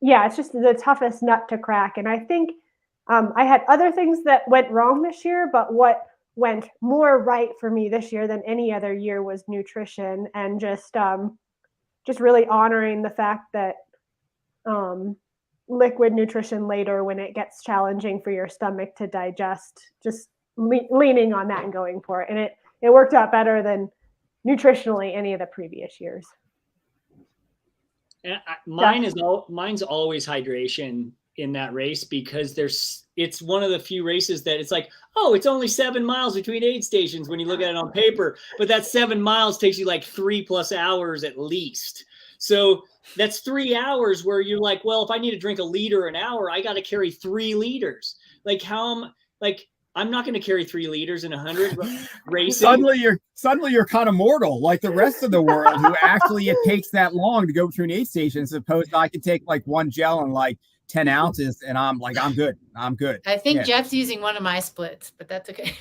yeah, it's just the toughest nut to crack. And I think I had other things that went wrong this year, but what went more right for me this year than any other year was nutrition, and just really honoring the fact that liquid nutrition later, when it gets challenging for your stomach to digest, just leaning on that and going for it. And it worked out better than nutritionally any of the previous years. Mine's always hydration in that race, because it's one of the few races that it's like, oh, it's only 7 miles between aid stations when you look at it on paper, but that 7 miles takes you like 3+ hours at least. So that's 3 hours where you're like, well, if I need to drink a liter an hour, I got to carry 3 liters. Like I'm not going to carry 3 liters in 100 racing. Suddenly you're kind of mortal, like the rest of the world, who actually it takes that long to go through an aid station. As opposed to I can take like one gel and like 10 ounces, and I'm good. I think Jeff's using one of my splits, but that's okay.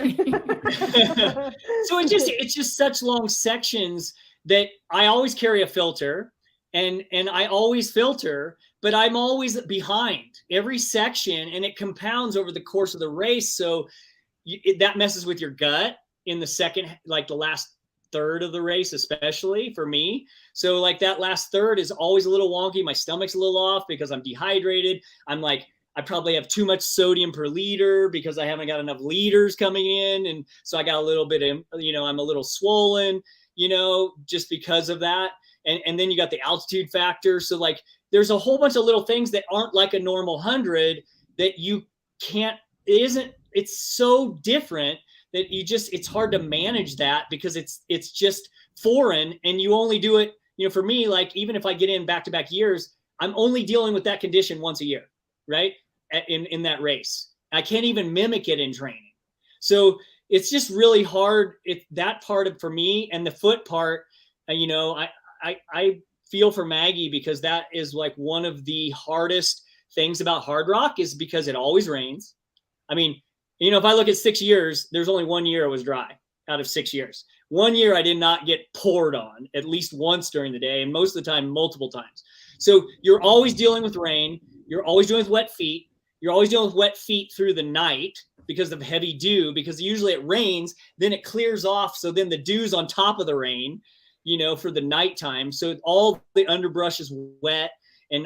So it's just such long sections that I always carry a filter, and I always filter, but I'm always behind every section, and it compounds over the course of the race. So that messes with your gut in the second, like the last third of the race, especially for me. So like that last third is always a little wonky. My stomach's a little off because I'm dehydrated. I'm like, I probably have too much sodium per liter because I haven't got enough liters coming in. And so I got a little bit of, I'm a little swollen, just because of that. And then you got the altitude factor. So like, there's a whole bunch of little things that aren't like a normal 100 that you can't, it's so different that it's hard to manage that because it's just foreign, and you only do it, for me, like even if I get in back-to-back years, I'm only dealing with that condition once a year, right? In that race. I can't even mimic it in training. So it's just really hard. That part for me, and the foot part, I feel for Maggie, because that is like one of the hardest things about Hardrock, is because it always rains. I mean, if I look at 6 years, there's only 1 year it was dry out of 6 years. 1 year I did not get poured on at least once during the day, and most of the time, multiple times. So you're always dealing with rain. You're always dealing with wet feet. You're always dealing with wet feet through the night because of heavy dew, because usually it rains, then it clears off. So then the dew's on top of the rain, for the nighttime. So all the underbrush is wet, and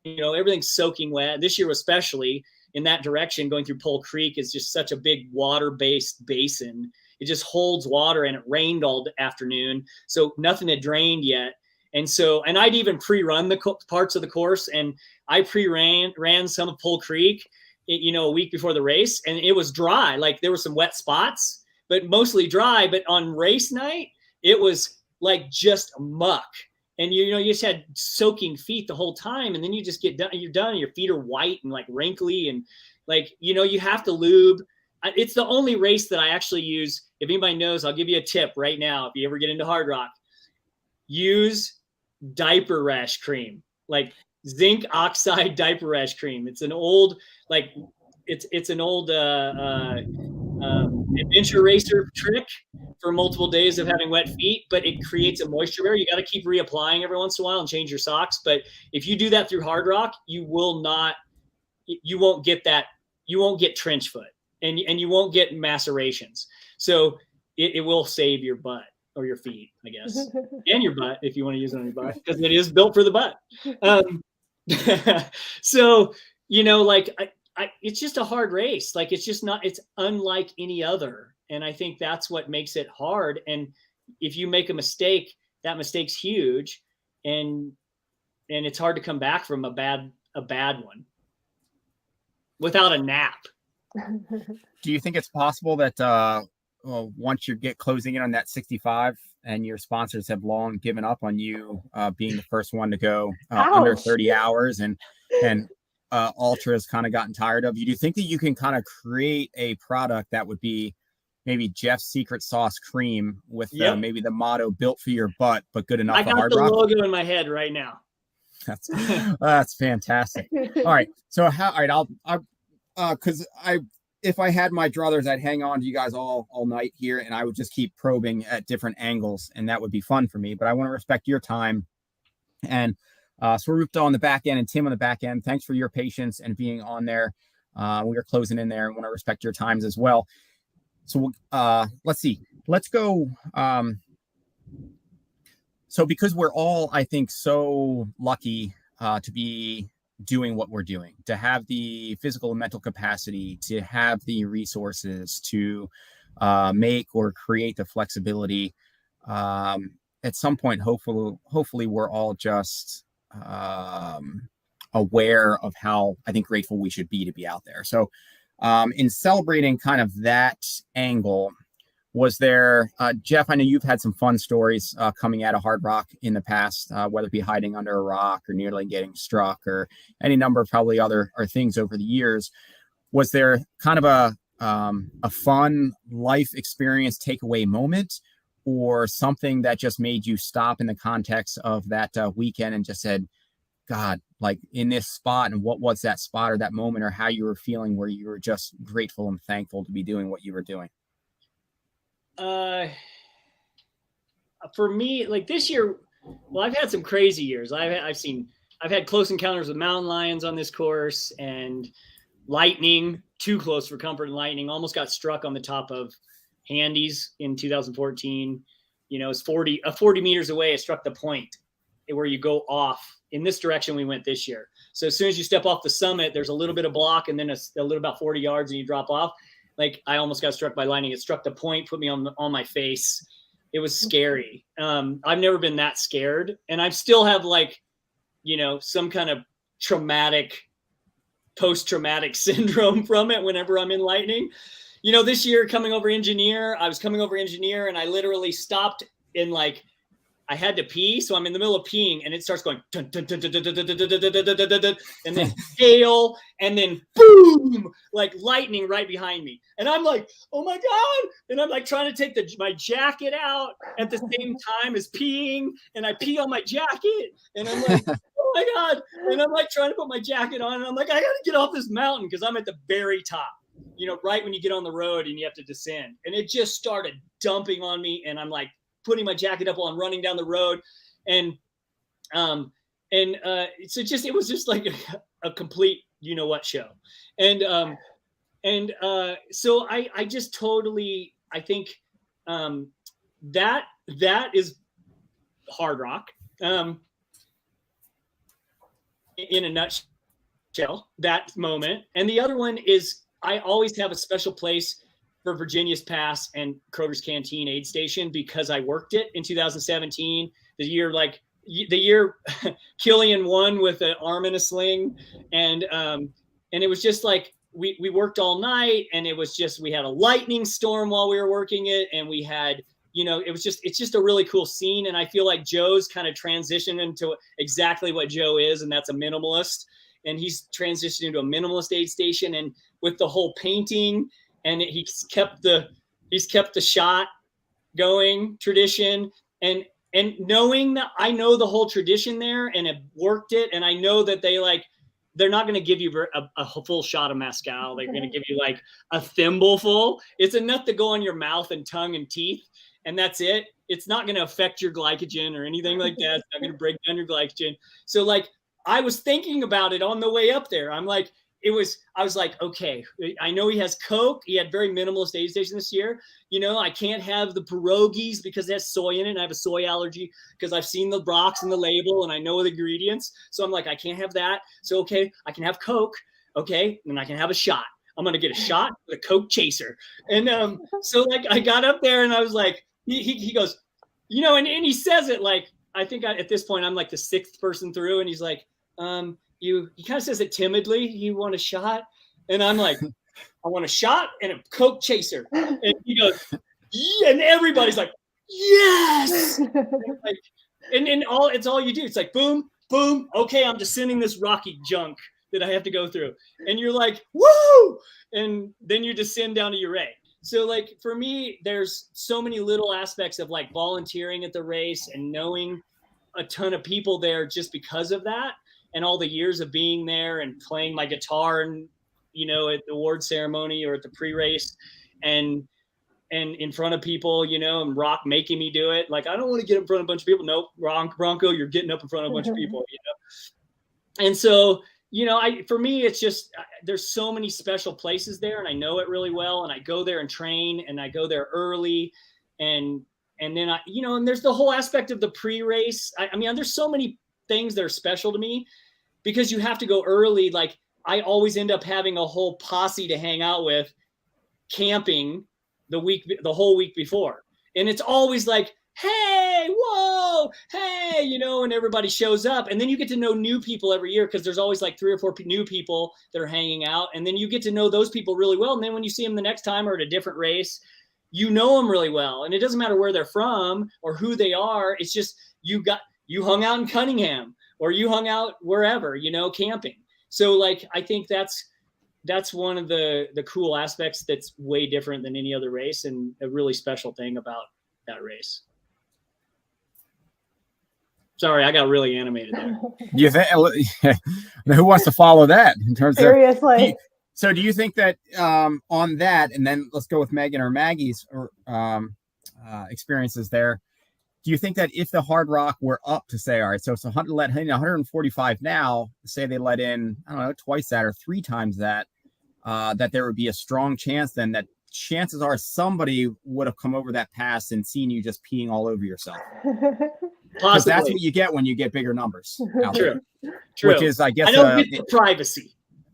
everything's soaking wet. This year, especially in that direction, going through Pole Creek is just such a big water-based basin. It just holds water, and it rained all afternoon. So nothing had drained yet. And I'd even pre-run the parts of the course, and I ran some of Pole Creek, a week before the race, and it was dry. Like there were some wet spots, but mostly dry. But on race night, it was like just muck. And you just had soaking feet the whole time, and then you just get done. You're done, and your feet are white and like wrinkly, and like you have to lube. It's the only race that I actually use. If anybody knows, I'll give you a tip right now. If you ever get into Hardrock, use diaper rash cream, like zinc oxide diaper rash cream. It's an old it's an old adventure racer trick for multiple days of having wet feet, but it creates a moisture barrier. You got to keep reapplying every once in a while and change your socks. But if you do that through Hardrock, you won't get that. You won't get trench foot, and you won't get macerations. So it will save your butt or your feet, I guess, and your butt if you want to use it on your butt, because it is built for the butt. So it's just a hard race. Like it's unlike any other. And I think that's what makes it hard. And if you make a mistake, that mistake's huge, and it's hard to come back from a bad one without a nap. Do you think it's possible that once you get closing in on that 65 and your sponsors have long given up on you being the first one to go under 30 hours and Ultra has kind of gotten tired of you, do you think that you can kind of create a product that would be maybe Jeff's secret sauce cream with maybe the motto "built for your butt, but good enough for Hardrock"? I got the logo in my head right now. That's fantastic. All right, so if I had my druthers, I'd hang on to you guys all night here, and I would just keep probing at different angles, and that would be fun for me. But I want to respect your time, and Sworupa on the back end and Tim on the back end. Thanks for your patience and being on there. We are closing in there, and want to respect your times as well. So let's see. Let's go. So because we're all, I think, so lucky to be doing what we're doing, to have the physical and mental capacity, to have the resources to make or create the flexibility. At some point, hopefully we're all just aware of how, I think, grateful we should be to be out there. So in celebrating kind of that angle, was there, Jeff, I know you've had some fun stories coming out of Hardrock in the past, whether it be hiding under a rock or nearly getting struck or any number of probably other things over the years. was there kind of a fun life experience takeaway moment, or something that just made you stop in the context of that weekend and just said, God, like in this spot, and what was that spot or that moment or how you were feeling where you were just grateful and thankful to be doing what you were doing? For me, like this year, well, I've had some crazy years. I've had close encounters with mountain lions on this course, and lightning, too close for comfort, and lightning almost got struck on the top of Handy's in 2014. You know, it's 40 meters away. It struck the point where you go off in this direction. We went this year. So as soon as you step off the summit, there's a little bit of block, and then a little about 40 yards and you drop off. Like I almost got struck by lightning. It struck the point, put me on my face. It was scary. I've never been that scared. And I still have like, you know, some kind of post-traumatic syndrome from it whenever I'm in lightning. You know, this year I was coming over Engineer, and I literally stopped in like, I had to pee. So I'm in the middle of peeing, and it starts going, dun, dun, dun, dun, dun, dun, dun, dun, dun, dun, dun, dun, dun, and then hail, and then boom, like lightning right behind me. And I'm like, oh my God. And I'm like trying to take my jacket out at the same time as peeing. And I pee on my jacket. And I'm like, oh my God. And I'm like trying to put my jacket on. And I'm like, I got to get off this mountain because I'm at the very top, you know, right when you get on the road and you have to descend. And it just started dumping on me. And I'm like putting my jacket up while I'm running down the road. And so it was just like a complete, you know what, show. So I just totally, I think that is Hardrock in a nutshell, that moment. And the other one is I always have a special place for Virginia's Pass and Kroger's Canteen aid station because I worked it in 2017, the year Killian won with an arm in a sling. And it was just like, we worked all night, and it was just, we had a lightning storm while we were working it. And we had, you know, it's just a really cool scene. And I feel like Joe's kind of transitioned into exactly what Joe is. And that's a minimalist. And he's transitioned into a minimalist aid station. And with the whole painting, and he's kept the shot going tradition, and knowing that I know the whole tradition there and have worked it. And I know that they're not going to give you a full shot of mezcal. They're going to give you like a thimbleful. It's enough to go on your mouth and tongue and teeth, and that's it. It's not going to affect your glycogen or anything like that. It's not going to break down your glycogen. So like, I was thinking about it on the way up there. I'm like, I was like, okay, I know he has Coke. He had very minimalist aid station this year. You know, I can't have the pierogies because it has soy in it, and I have a soy allergy because I've seen the box and the label and I know the ingredients. So I'm like, I can't have that. So, okay, I can have Coke. Okay. And I can have a shot. I'm going to get a shot with a Coke chaser. And so like I got up there and I was like, he goes, you know, and he says it like, I think at this point I'm like the sixth person through, and he's like, he kind of says it timidly. You want a shot? And I'm like, I want a shot and a Coke chaser. And he goes, yeah, and everybody's like, yes. And it's all you do. It's like, boom, boom. Okay, I'm descending this rocky junk that I have to go through. And you're like, woo! And then you descend down to your A. So like for me, there's so many little aspects of like volunteering at the race and knowing a ton of people there just because of that. And all the years of being there and playing my guitar and, you know, at the award ceremony or at the pre-race and in front of people, you know, and Rock making me do it. Like, I don't want to get in front of a bunch of people. Nope, Bronco, you're getting up in front of a bunch of people, you know? And so, you know, for me, it's just, there's so many special places there, and I know it really well. And I go there and train, and I go there early. And then you know, and there's the whole aspect of the pre-race. I mean, there's so many things that are special to me because you have to go early. Like I always end up having a whole posse to hang out with camping the whole week before. And it's always like, hey, whoa, hey, you know, and everybody shows up. And then you get to know new people every year because there's always like 3 or 4 new people that are hanging out. And then you get to know those people really well. And then when you see them the next time or at a different race, you know them really well. And it doesn't matter where they're from or who they are. It's just you hung out in Cunningham or you hung out wherever, you know, camping. So like, I think that's that's one of the cool aspects that's way different than any other race, and a really special thing about that race. Sorry, I got really animated there. You think who wants to follow that in terms Seriously. So do you think that on that, and then let's go with Megan or Maggie's experiences there. Do you think that if the Hardrock were up to say, all right, so it's 145 now, say they let in, I don't know, twice that or 3 times that, that there would be a strong chance then that chances are somebody would have come over that pass and seen you just peeing all over yourself. Because that's what you get when you get bigger numbers. True. Which is, I guess, I don't get the privacy.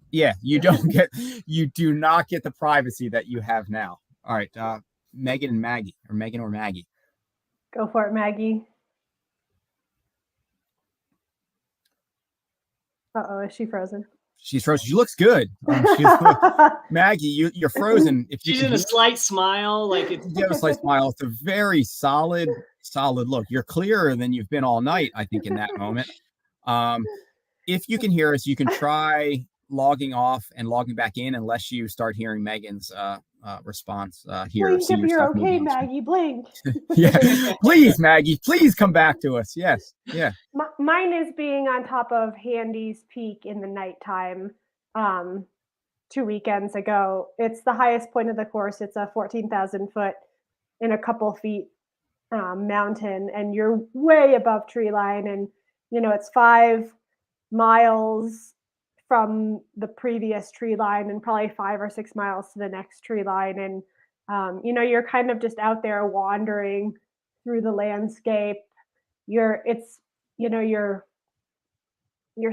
Yeah, you do not get the privacy that you have now. All right, Megan and Maggie, or Megan or Maggie. Go for it, Maggie. Uh-oh, is she frozen? She's frozen. She looks good. Maggie, you're frozen. If she's in a slight smile, like it's you have a slight smile. It's a very solid look. You're clearer than you've been all night, I think, in that moment. If you can hear us, you can try logging off and logging back in, unless you start hearing Megan's response here. Blink if you're okay, Maggie. Blink. Yeah, please, Maggie. Please come back to us. Yes, yeah. Mine is being on top of Handy's Peak in the nighttime. 2 weekends ago, it's the highest point of the course. It's a 14,000 foot in a couple feet mountain, and you're way above tree line, and it's 5 miles from the previous tree line and probably 5 or 6 miles to the next tree line. And, you're kind of just out there wandering through the landscape. Your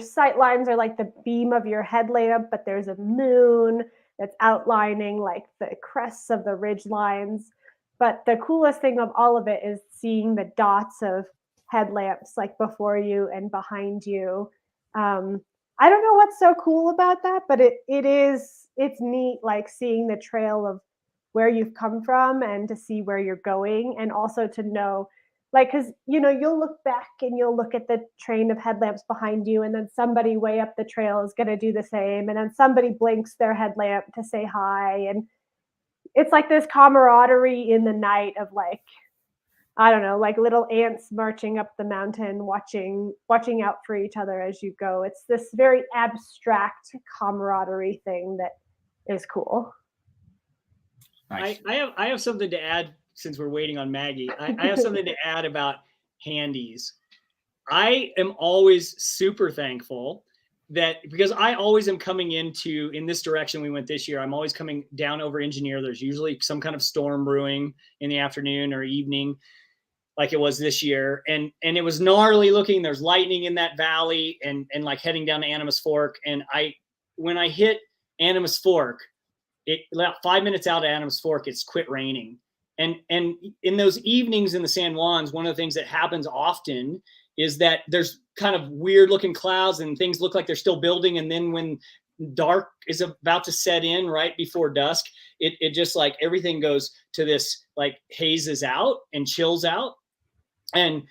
sight lines are like the beam of your headlamp, but there's a moon that's outlining like the crests of the ridge lines. But the coolest thing of all of it is seeing the dots of headlamps like before you and behind you. I don't know what's so cool about that, but it's neat, like seeing the trail of where you've come from and to see where you're going, and also to know, like, because you'll look back and you'll look at the train of headlamps behind you, and then somebody way up the trail is going to do the same, and then somebody blinks their headlamp to say hi, and it's like this camaraderie in the night of, like, I don't know, like little ants marching up the mountain, watching out for each other as you go. It's this very abstract camaraderie thing that is cool. Nice. I have something to add since we're waiting on Maggie. I have something to add about Handies. I am always super thankful that, because I always am coming in this direction we went this year. I'm always coming down over Engineer. There's usually some kind of storm brewing in the afternoon or evening, like it was this year. And it was gnarly looking. There's lightning in that valley, and like heading down to Animas Fork. And when I hit Animas Fork, about 5 minutes out of Animas Fork, it's quit raining. And in those evenings in the San Juans, one of the things that happens often is that there's kind of weird looking clouds and things look like they're still building. And then when dark is about to set in right before dusk, it just like everything goes to this, like, hazes out and chills out. And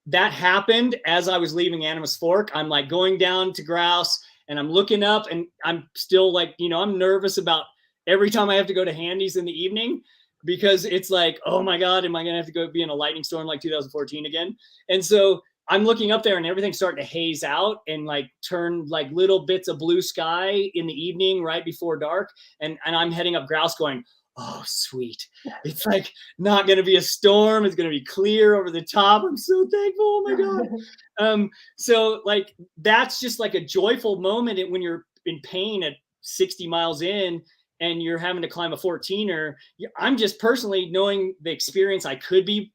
that happened as I was leaving Animas Fork. I'm like going down to Grouse, and I'm looking up, and I'm still like, I'm nervous about every time I have to go to Handy's in the evening, because it's like, oh my God, am I going to have to go be in a lightning storm like 2014 again? And so I'm looking up there, and everything's starting to haze out and like turn like little bits of blue sky in the evening right before dark. And I'm heading up Grouse going, oh, sweet. It's like not going to be a storm. It's going to be clear over the top. I'm so thankful. Oh my God. So like, that's just like a joyful moment when you're in pain at 60 miles in and you're having to climb a 14er. I'm just personally knowing the experience. I could be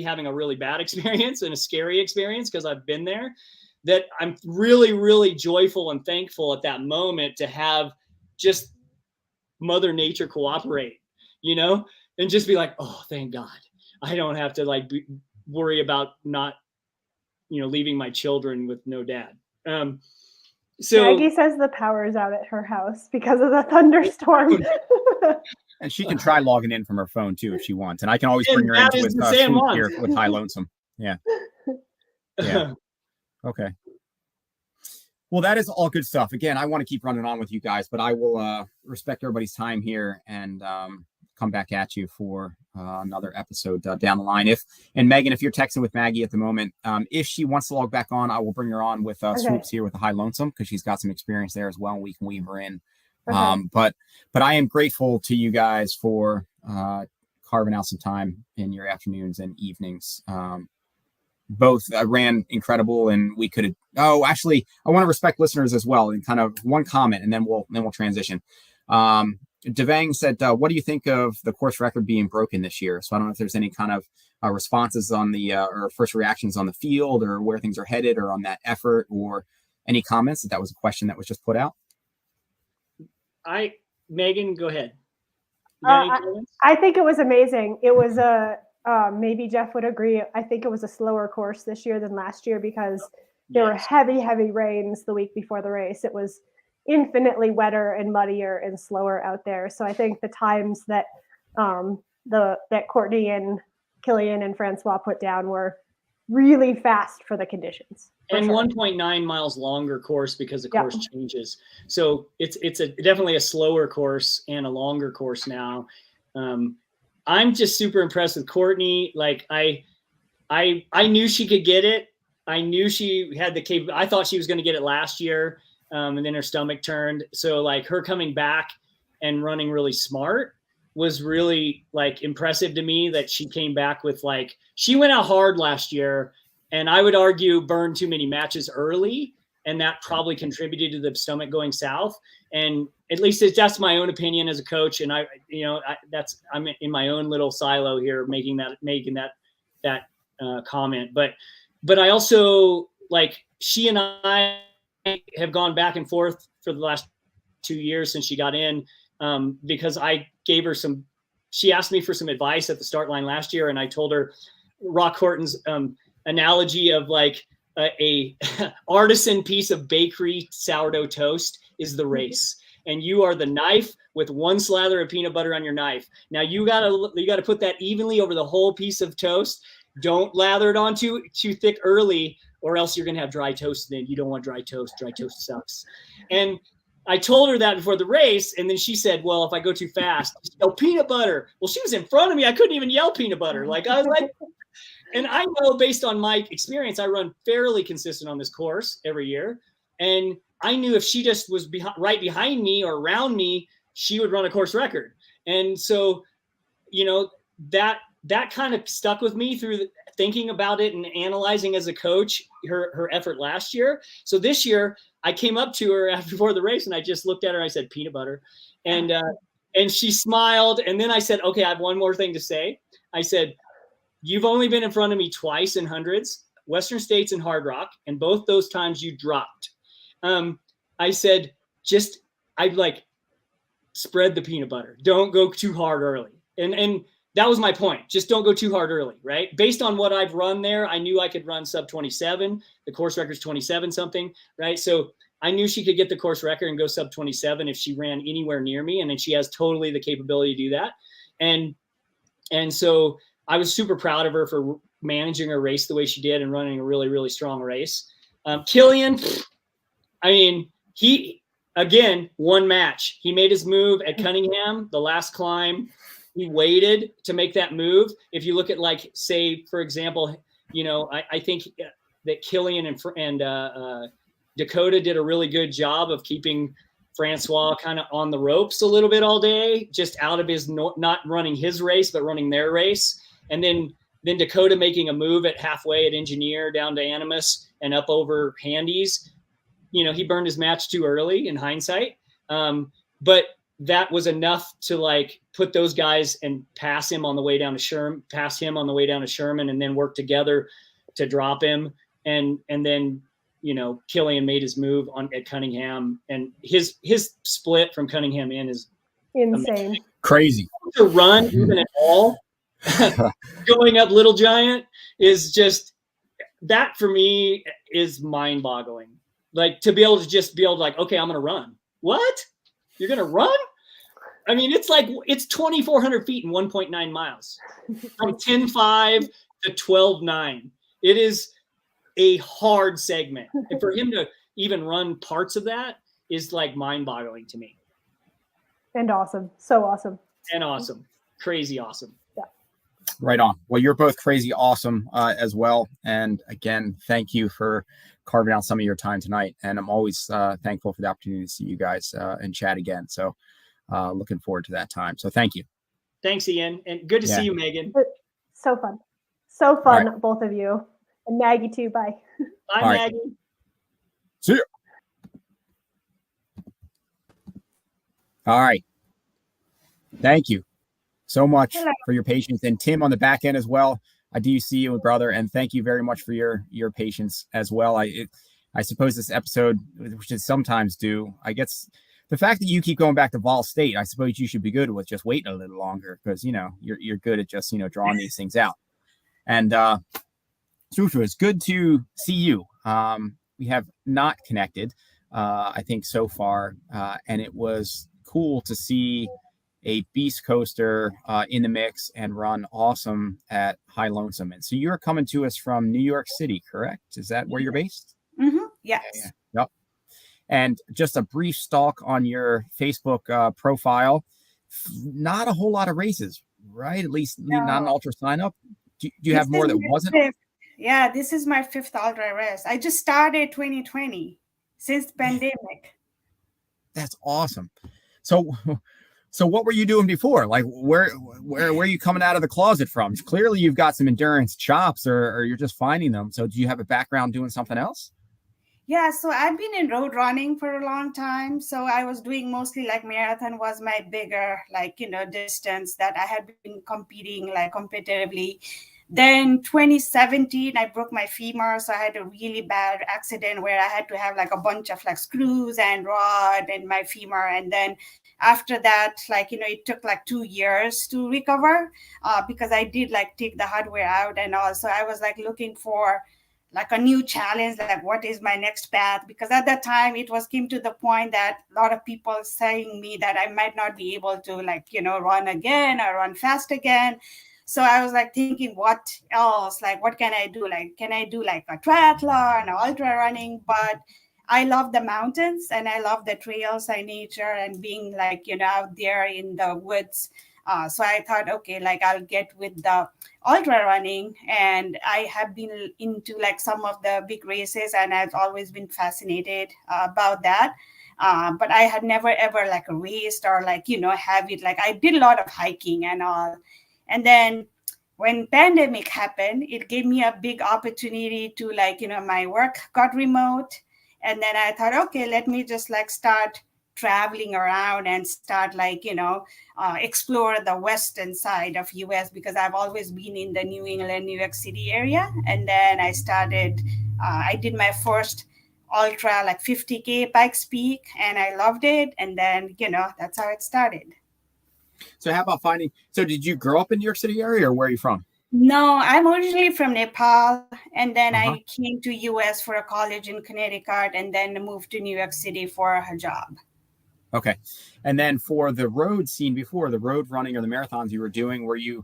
having a really bad experience and a scary experience because I've been there, that I'm really, really joyful and thankful at that moment to have just Mother Nature cooperate, and just be like, oh, thank God. I don't have to like worry about not, leaving my children with no dad. So Maggie says the power's out at her house because of the thunderstorm. And she can try logging in from her phone too if she wants, and I can always bring her into with food here with High Lonesome. Yeah. Okay. Well, that is all good stuff. Again, I want to keep running on with you guys, but I will respect everybody's time here and come back at you for another episode down the line. And Megan, if you're texting with Maggie at the moment, if she wants to log back on, I will bring her on with Swoops here with the High Lonesome, because she's got some experience there as well, and we can weave her in. But I am grateful to you guys for carving out some time in your afternoons and evenings. Both ran incredible, and we could have. Oh, actually, I want to respect listeners as well, and kind of one comment, and then we'll transition. Devang said, "What do you think of the course record being broken this year?" So I don't know if there's any kind of responses on the or first reactions on the field, or where things are headed, or on that effort, or any comments. That was a question that was just put out. Megan, go ahead. I think it was amazing. It was maybe Jeff would agree. I think it was a slower course this year than last year, because there were heavy rains the week before the race. It was infinitely wetter and muddier and slower out there. So I think the times that that Courtney and Killian and Francois put down were really fast for the conditions. And 1.9 miles longer course, because the course changes. So it's definitely a slower course and a longer course now. I'm just super impressed with Courtney. Like I knew she could get it. I knew she had the capability. I thought she was going to get it last year, and then her stomach turned. So like her coming back and running really smart was really like impressive to me, that she came back with like, she went out hard last year, and I would argue burned too many matches early, and that probably contributed to the stomach going south. And at least that's my own opinion as a coach. And I'm in my own little silo here, making that comment. But I also, like, she and I have gone back and forth for the last 2 years since she got in, because I gave her she asked me for some advice at the start line last year. And I told her Rock Horton's analogy of like a artisan piece of bakery sourdough toast is the race. And you are the knife with one slather of peanut butter on your knife. Now you gotta put that evenly over the whole piece of toast. Don't lather it on too thick early, or else you're gonna have dry toast. Then you don't want dry toast. Dry toast sucks. And I told her that before the race, and then she said, "Well, if I go too fast, yell peanut butter." Well, she was in front of me. I couldn't even yell peanut butter. Like I was like, and I know based on my experience, I run fairly consistent on this course every year, and I knew if she just was right behind me or around me, she would run a course record. And so, that kind of stuck with me through thinking about it and analyzing as a coach her effort last year. So this year I came up to her before the race and I just looked at her and I said, peanut butter. And she smiled. And then I said, okay, I have one more thing to say. I said, you've only been in front of me twice in hundreds, Western States and Hardrock. And both those times you dropped. I said, I'd like spread the peanut butter. Don't go too hard early. And that was my point. Just don't go too hard early, right? Based on what I've run there, I knew I could run sub 27. The course record's 27 something, right? So I knew she could get the course record and go sub 27 if she ran anywhere near me. And then she has totally the capability to do that. And so I was super proud of her for managing her race the way she did and running a really, really strong race. Killian, I mean, he, again, one match. He made his move at Cunningham, the last climb. He waited to make that move. If you look at, like, say, for example, I think that Killian and Dakota did a really good job of keeping Francois kind of on the ropes a little bit all day, just out of his not running his race, but running their race. And then Dakota making a move at halfway at Engineer down to Animus and up over Handies. He burned his match too early in hindsight. But that was enough to like put those guys and pass him on the way down to Sherman, and then work together to drop him. And then, Killian made his move at Cunningham, and his split from Cunningham in is insane. Amazing. Crazy To run even at all. Going up Little Giant is just, that for me is mind boggling. Like to be able to like, okay, I'm going to run. What? You're going to run? I mean, it's like, it's 2,400 feet in 1.9 miles from 10.5 to 12.9. It is a hard segment. And for him to even run parts of that is like mind-boggling to me. And awesome. So awesome. And awesome. Crazy awesome. Yeah. Right on. Well, you're both crazy awesome as well. And again, thank you for carving out some of your time tonight. And I'm always thankful for the opportunity to see you guys and chat again. So looking forward to that time. So thank you. Thanks, Ian. And good to see you, Megan. So fun. So fun, right. both of you. And Maggie too. Bye. Bye, All Maggie. Right. See you. All right. Thank you so much for your patience, and Tim on the back end as well. I do see you, brother, and thank you very much for your patience as well. I suppose this episode, which is sometimes due, I guess the fact that you keep going back to Vol State, I suppose you should be good with just waiting a little longer, because you're good at just drawing these things out. And Sworupa, it's good to see you. We have not connected, I think, so far, and it was cool to see a Beast Coaster in the mix and run awesome at High Lonesome. And so you're coming to us from New York City, correct? Is that where you're based? Mm-hmm. Yes. Yeah. Yep. And just a brief stalk on your Facebook profile. Not a whole lot of races, right? At least not an ultra sign up. Do you have more that wasn't? Yeah, this is my 5th ultra race. I just started 2020 since the pandemic. That's awesome. So what were you doing before? Like where are you coming out of the closet from? Clearly you've got some endurance chops, or you're just finding them. So do you have a background doing something else? Yeah, so I've been in road running for a long time. So I was doing mostly like marathon was my bigger distance that I had been competing like competitively. Then 2017, I broke my femur. So I had a really bad accident where I had to have like a bunch of like screws and rod in my femur. And then after that, it took like 2 years to recover because I did like take the hardware out. And also I was like looking for like a new challenge, like what is my next path? Because at that time it came to the point that a lot of people saying me that I might not be able to run again or run fast again. So I was like thinking, what else? Like, what can I do? Like, can I do like a triathlon or ultra running? But I love the mountains and I love the trails and nature and being out there in the woods. So I thought, okay, I'll get with the ultra running. And I have been into some of the big races and I've always been fascinated about that. But I had never ever raced or have it. I did a lot of hiking and all. And then when pandemic happened, it gave me a big opportunity to my work got remote. And then I thought, okay, let me just start traveling around and start explore the western side of US because I've always been in the New England, New York City area. And then I started, I did my first ultra 50K Pikes Peak and I loved it. And then, that's how it started. So how about so did you grow up in New York City area or where are you from? No, I'm originally from Nepal. And then I came to US for a college in Connecticut and then moved to New York City for a job. Okay. And then for the road scene before, the road running or the marathons you were doing, were you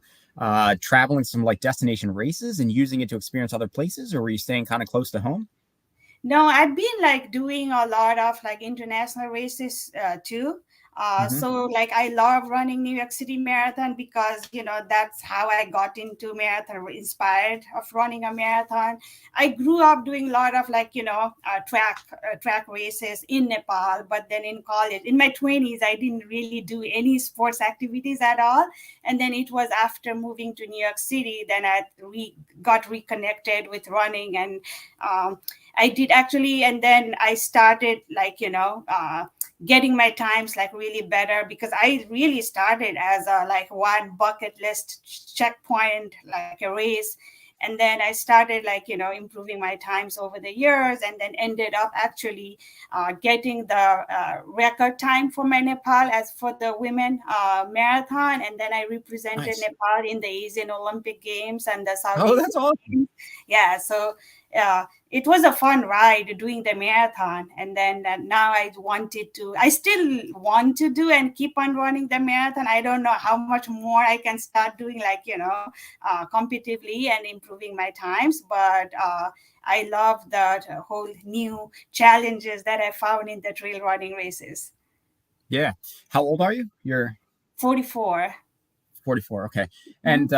traveling some destination races and using it to experience other places, or were you staying kind of close to home? No, I've been doing a lot of international races too. So I love running New York City Marathon because, that's how I got into marathon, inspired of running a marathon. I grew up doing a lot of track races in Nepal, but then in college, in my 20s, I didn't really do any sports activities at all. And then it was after moving to New York City, then I got reconnected with running and I did actually, and then I started getting my times really better because I really started as a one bucket list checkpoint, a race. And then I started improving my times over the years and then ended up actually getting the record time for my Nepal as for the women marathon. And then I represented Nepal in the Asian Olympic Games and the South Asian that's awesome. Games. Yeah. So it was a fun ride doing the marathon. And then now I still want to do and keep on running the marathon. I don't know how much more I can start doing, like, competitively and improving my times. But I love that whole new challenges that I found in the trail running races. Yeah. How old are you? You're 44. 44. Okay. And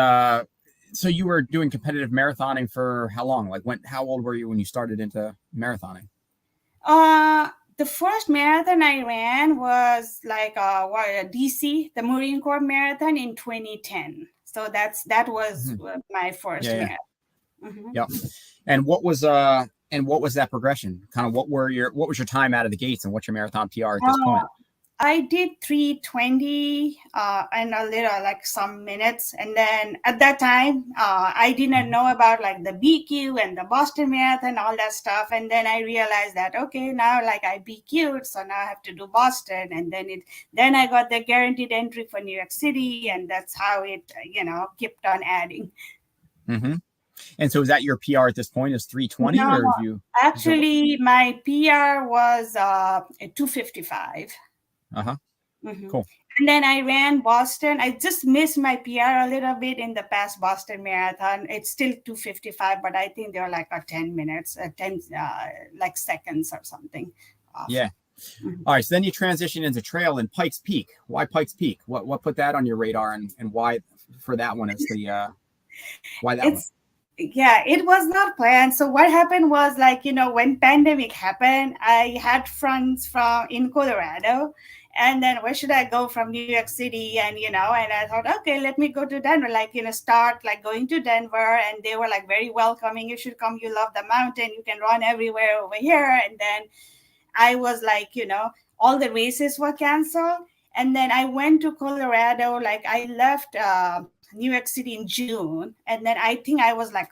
so you were doing competitive marathoning for how long? Like how old were you when you started into marathoning? The first marathon I ran was like DC, the Marine Corps Marathon in 2010. So that was my first marathon. Mm-hmm. Yep. And what was that progression? Kind of what was your time out of the gates, and what's your marathon PR at this point? I did 3:20 and a little, like some minutes. And then at that time, I didn't know about like the BQ and the Boston Marathon, all that stuff. And then I realized that, okay, now like I BQ'd, so now I have to do Boston. And then I got the guaranteed entry for New York City. And that's how it, kept on adding. Mm-hmm. And so is that your PR at this point, is 3:20? No, or you actually my PR was 2:55. Mm-hmm. Cool. And then I ran Boston. I just missed my PR a little bit in the past Boston Marathon. It's still 2:55, but I think they're like 10 minutes, 10 like seconds or something off. Yeah. Mm-hmm. All right. So then you transition into trail in Pikes Peak. Why Pikes Peak? What put that on your radar, and why for that one is the why that one? Yeah, it was not planned. So what happened was, like, when pandemic happened, I had friends in Colorado, and then where should I go from New York City? And, and I thought, okay, let me go to Denver, start like going to Denver. And they were like very welcoming. You should come. You love the mountain. You can run everywhere over here. And then I was like, all the races were canceled. And then I went to Colorado, like I left, New York City in June, and then I think I was like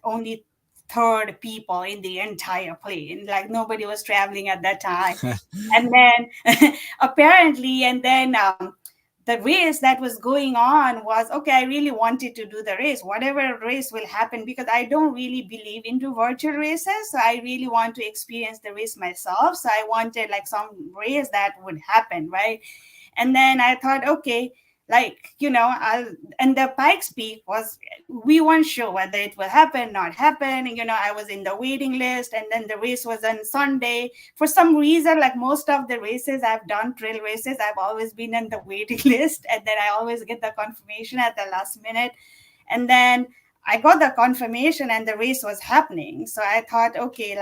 only third people in the entire plane. Like nobody was traveling at that time. And then apparently, the race that was going on was, okay, I really wanted to do the race, whatever race will happen, because I don't really believe into virtual races. So I really want to experience the race myself. So I wanted like some race that would happen, right? And then I thought, okay, and the Pikes Peak we weren't sure whether it will happen, not happen. I was in the waiting list, and then the race was on Sunday. For some reason, like most of the races I've done, trail races, I've always been in the waiting list, and then I always get the confirmation at the last minute. And then I got the confirmation and the race was happening. So I thought, okay,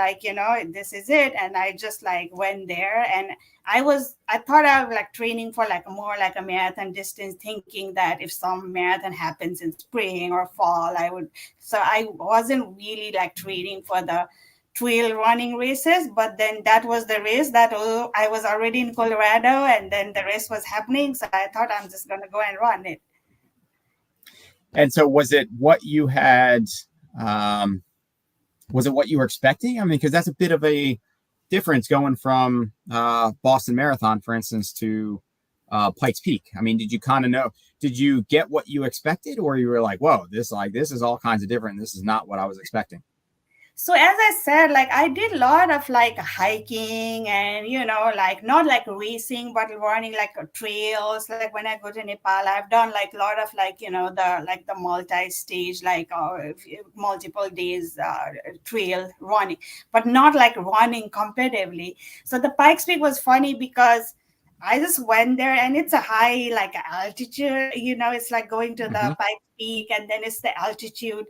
this is it. And I just went there, and I thought I was training for more like a marathon distance, thinking that if some marathon happens in spring or fall, I would. So I wasn't really training for the trail running races, but then that was the race that I was already in Colorado, and then the race was happening. So I thought I'm just going to go and run it. And so was it what you had, was it what you were expecting? I mean, because that's a bit of a difference going from Boston Marathon, for instance, to Pikes Peak. I mean, did you kind of know, did you get what you expected, or you were like, whoa, this is all kinds of different. This is not what I was expecting. So as I said, I did a lot of hiking and, not racing, but running trails. When I go to Nepal, I've done a lot of the multi-stage, multiple days trail running, but not running competitively. So the Pikes Peak was funny because I just went there, and it's a high altitude, it's going to the Pikes Peak, and then it's the altitude.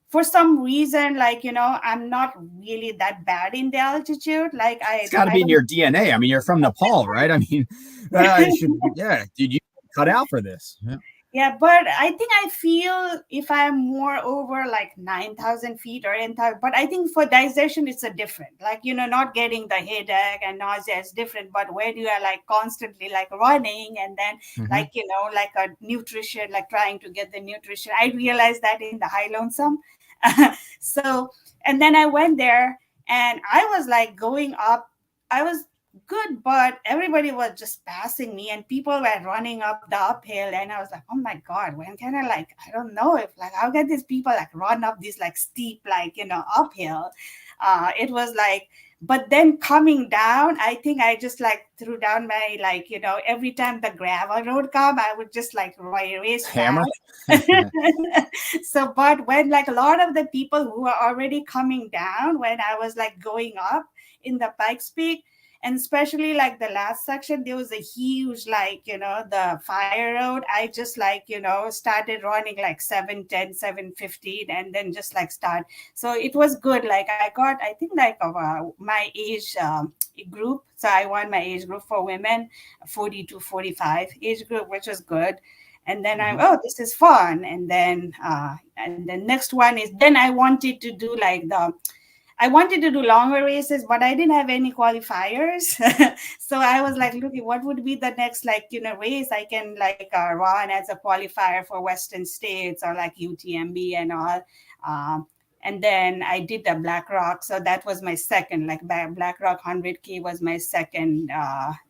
For some reason, I'm not really that bad in the altitude. It's got to be in your DNA. I mean, you're from Nepal, right? I mean, dude, you cut out for this. Yeah, but I think I feel if I'm more over 9,000 feet or 10,000, but I think for digestion, it's a different, not getting the headache and nausea is different. But when you are constantly running, and then a nutrition, trying to get the nutrition, I realized that in the High Lonesome. So, and then I went there, and I was going up. I was good, but everybody was just passing me, and people were running up the uphill, and I was like, oh my God, when can I I don't know if how can these people run up this steep uphill. It was like, but then coming down, I think I just like threw down my, like, every time the gravel road come, I would just like race Hammer. So, but when like a lot of the people who are already coming down, when I was like going up in the Pikes Peak, and especially like the last section, there was a huge, like, the fire road. I just like, started running like 7:10, 7:15, and then just like start. So it was good. Like I got, I think like my age group. So I won my age group for women, 40 to 45 age group, which was good. And then this is fun. And then next one is, then I wanted to do like I wanted to do longer races, but I didn't have any qualifiers. So I was like, looking, what would be the next, like, race I can like run as a qualifier for Western States or like UTMB and all. And then I did the Black Rock. So that was my second, like Black Rock 100K was my second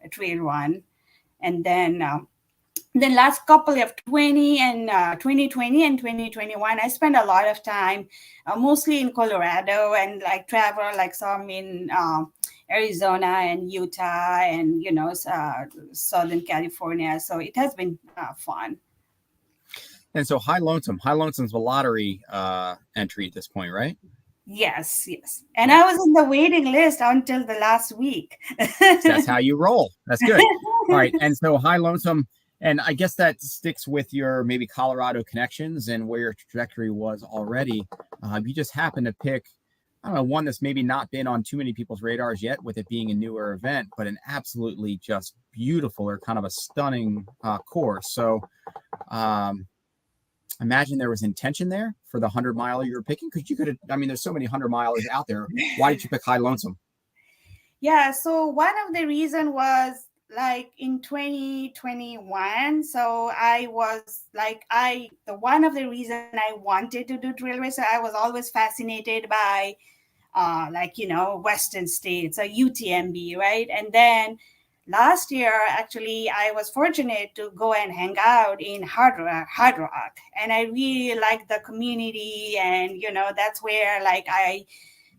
trail run. And then last couple of 2020 and 2021, I spent a lot of time mostly in Colorado and like travel like some in Arizona and Utah and Southern California. So it has been fun. And so High Lonesome's a lottery entry at this point, right? Yes. And I was in the waiting list until the last week. That's how you roll. That's good. All right. And so High Lonesome, and I guess that sticks with your maybe Colorado connections and where your trajectory was already. You just happen to pick, I don't know, one that's maybe not been on too many people's radars yet, with it being a newer event, but an absolutely just beautiful or kind of a stunning course. So imagine there was intention there for the 100-miler you were picking, because you could have, I mean, there's so many 100-milers out there. Why did you pick High Lonesome? Yeah, so one of the reason was like in 2021. So I was like, one of the reason I wanted to do trail race, I was always fascinated by Western States or UTMB, right? And then last year, actually, I was fortunate to go and hang out in Hardrock, and I really liked the community, and that's where like I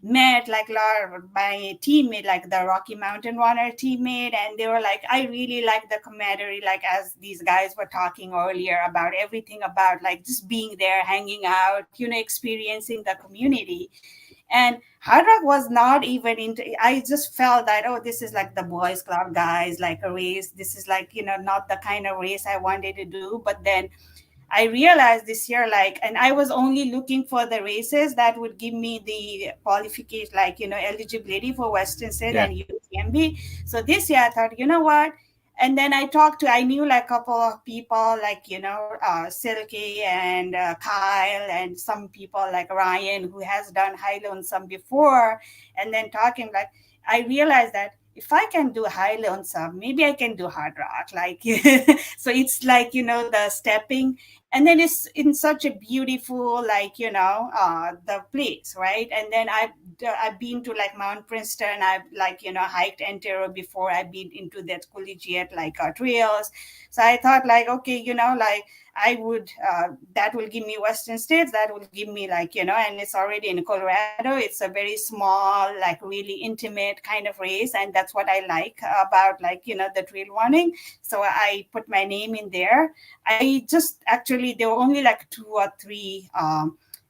met like a lot of my teammate, like the Rocky Mountain Runner teammate, and they were like, I really like the camaraderie, like as these guys were talking earlier about everything about like just being there, hanging out, experiencing the community. And Hardrock was not even into, I just felt that, oh, this is like the boys club guys, like a race. This is like, not the kind of race I wanted to do. But then I realized this year, like, and I was only looking for the races that would give me the qualification, like, eligibility for Western State and UTMB. So this year I thought, you know what? And then I knew like a couple of people, like, Silky and Kyle and some people like Ryan who has done High Lonesome before. And then talking, like, I realized that if I can do High Lonesome, maybe I can do Hardrock. Like, so it's like, the stepping. And then it's in such a beautiful, like, the place, right? And then I've been to like Mount Princeton. I've like, hiked Antero before. I've been into that collegiate like trails. So I thought like, okay, like I would, that will give me Western States. That will give me like, and it's already in Colorado. It's a very small, like really intimate kind of race. And that's what I like about like, the trail running. So I put my name in there. I just actually, there were only like 2 or 3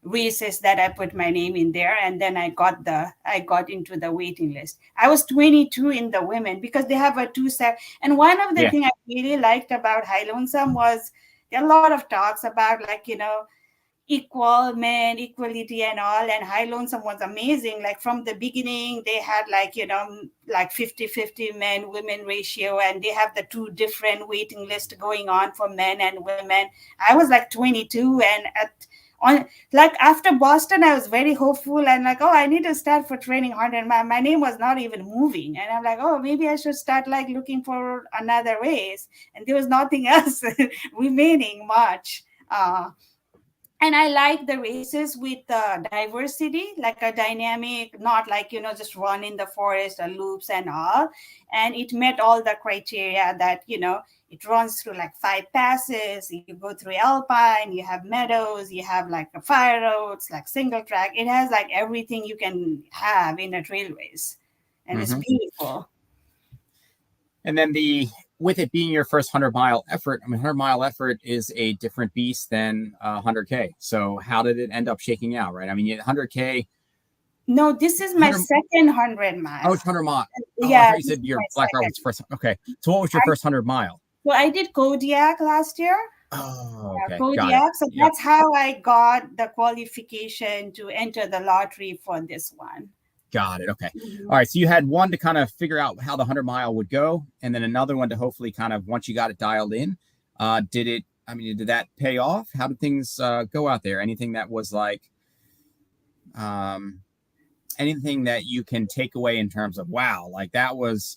races that I put my name in there, and then I got into the waiting list. I was 22 in the women because they have a 2-set. And one of the things I really liked about High Lonesome was there are a lot of talks about like, equal men, equality and all. And High Lonesome was amazing. Like from the beginning, they had like, like 50-50 men, women ratio, and they have the 2 different waiting lists going on for men and women. I was like 22, and like after Boston, I was very hopeful and like, oh, I need to start for training 100. My name was not even moving. And I'm like, oh, maybe I should start like looking for another race. And there was nothing else remaining much. And I like the races with diversity, like a dynamic, not like, just run in the forest or loops and all. And it met all the criteria that, it runs through like 5 passes. You go through alpine, you have meadows, you have like a fire roads, like single track. It has like everything you can have in a trail race. And it's beautiful. And then with it being your first 100-mile effort, 100-mile effort is a different beast than 100K. So how did it end up shaking out, right? 100K. No, this is my second 100 mile. Oh, it's 100 mile. Yeah. I thought you said your Black Rock was first. Okay. So what was your first 100 mile? Well, I did Kodiak last year. Oh, okay. Kodiak. So that's how I got the qualification to enter the lottery for this one. Got it. Okay. All right. So you had one to kind of figure out how the 100-mile would go, and then another one to hopefully kind of, once you got it dialed in, did that pay off? How did things go out there? Anything that was like, anything that you can take away in terms of, wow, like that was,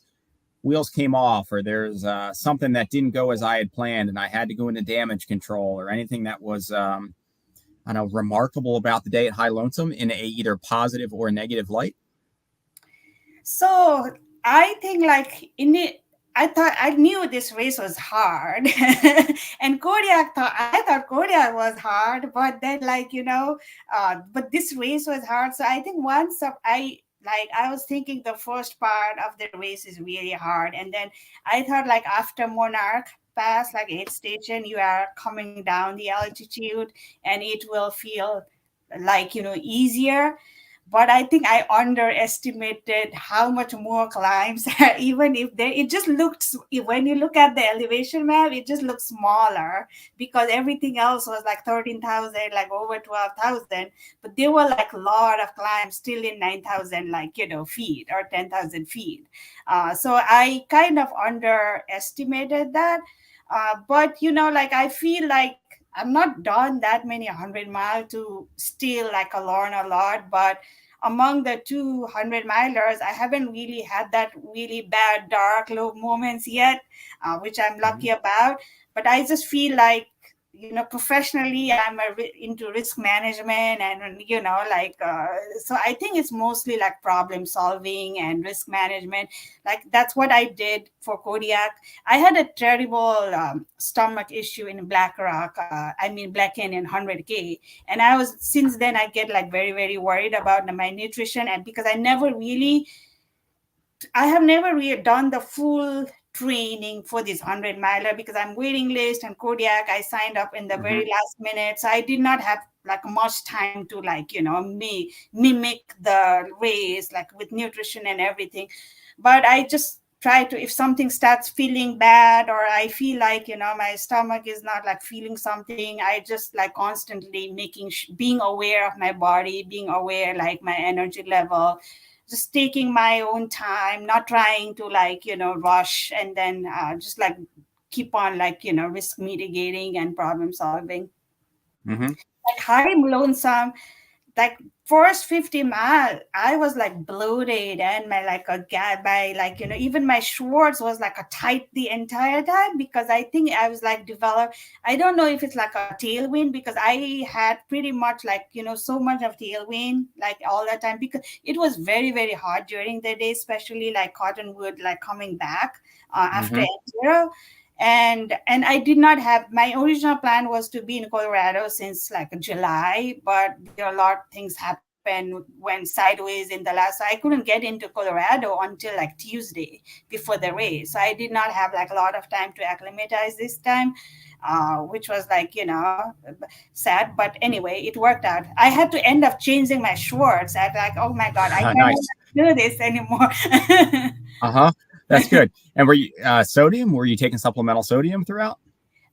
wheels came off, or there's something that didn't go as I had planned and I had to go into damage control, or anything that was, remarkable about the day at High Lonesome in a either positive or negative light? So I think like I knew this race was hard, and I thought Kodiak was hard, but then but this race was hard. So I think I was thinking the first part of the race is really hard, and then I thought like after Monarch Pass, like 8th station, you are coming down the altitude, and it will feel like easier. But I think I underestimated how much more climbs, even if it just looks, when you look at the elevation map, it just looks smaller because everything else was like 13,000, like over 12,000. But there were like a lot of climbs still in 9,000, feet or 10,000 feet. So I kind of underestimated that. But, I feel like I'm not done that many 100-mile to still learn a lot, but among the 200-milers, I haven't really had that really bad dark low moments yet, which I'm lucky about. But I just feel like, professionally, I'm into risk management and, so I think it's mostly like problem solving and risk management. Like that's what I did for Kodiak. I had a terrible stomach issue in Black Canyon 100K. And since then I get like very, very worried about my nutrition, and because I have never really done the full training for this 100-miler because I'm waiting list, and Kodiak I signed up in the very last minute, so I did not have like much time to mimic the race like with nutrition and everything. But I just try to, if something starts feeling bad or I feel like my stomach is not like feeling something, I just like constantly being aware of my body, being aware like my energy level, just taking my own time, not trying to rush, and then just like keep on risk mitigating and problem solving. Like High Lonesome, like first 50 mile, I was like bloated, and even my shorts was like a tight the entire time because I think I was like developed. I don't know if it's like a tailwind because I had pretty much so much of tailwind like all the time because it was very, very hot during the day, especially like Cottonwood, like coming back after N0. And I did not have, my original plan was to be in Colorado since like July, but there are a lot of things happened, went sideways in the last, so I couldn't get into Colorado until like Tuesday before the race. So I did not have like a lot of time to acclimatize this time, which was sad, but anyway, it worked out. I had to end up changing my shorts. I was like, oh my God, I can't do this anymore. That's good. And were you sodium? Were you taking supplemental sodium throughout?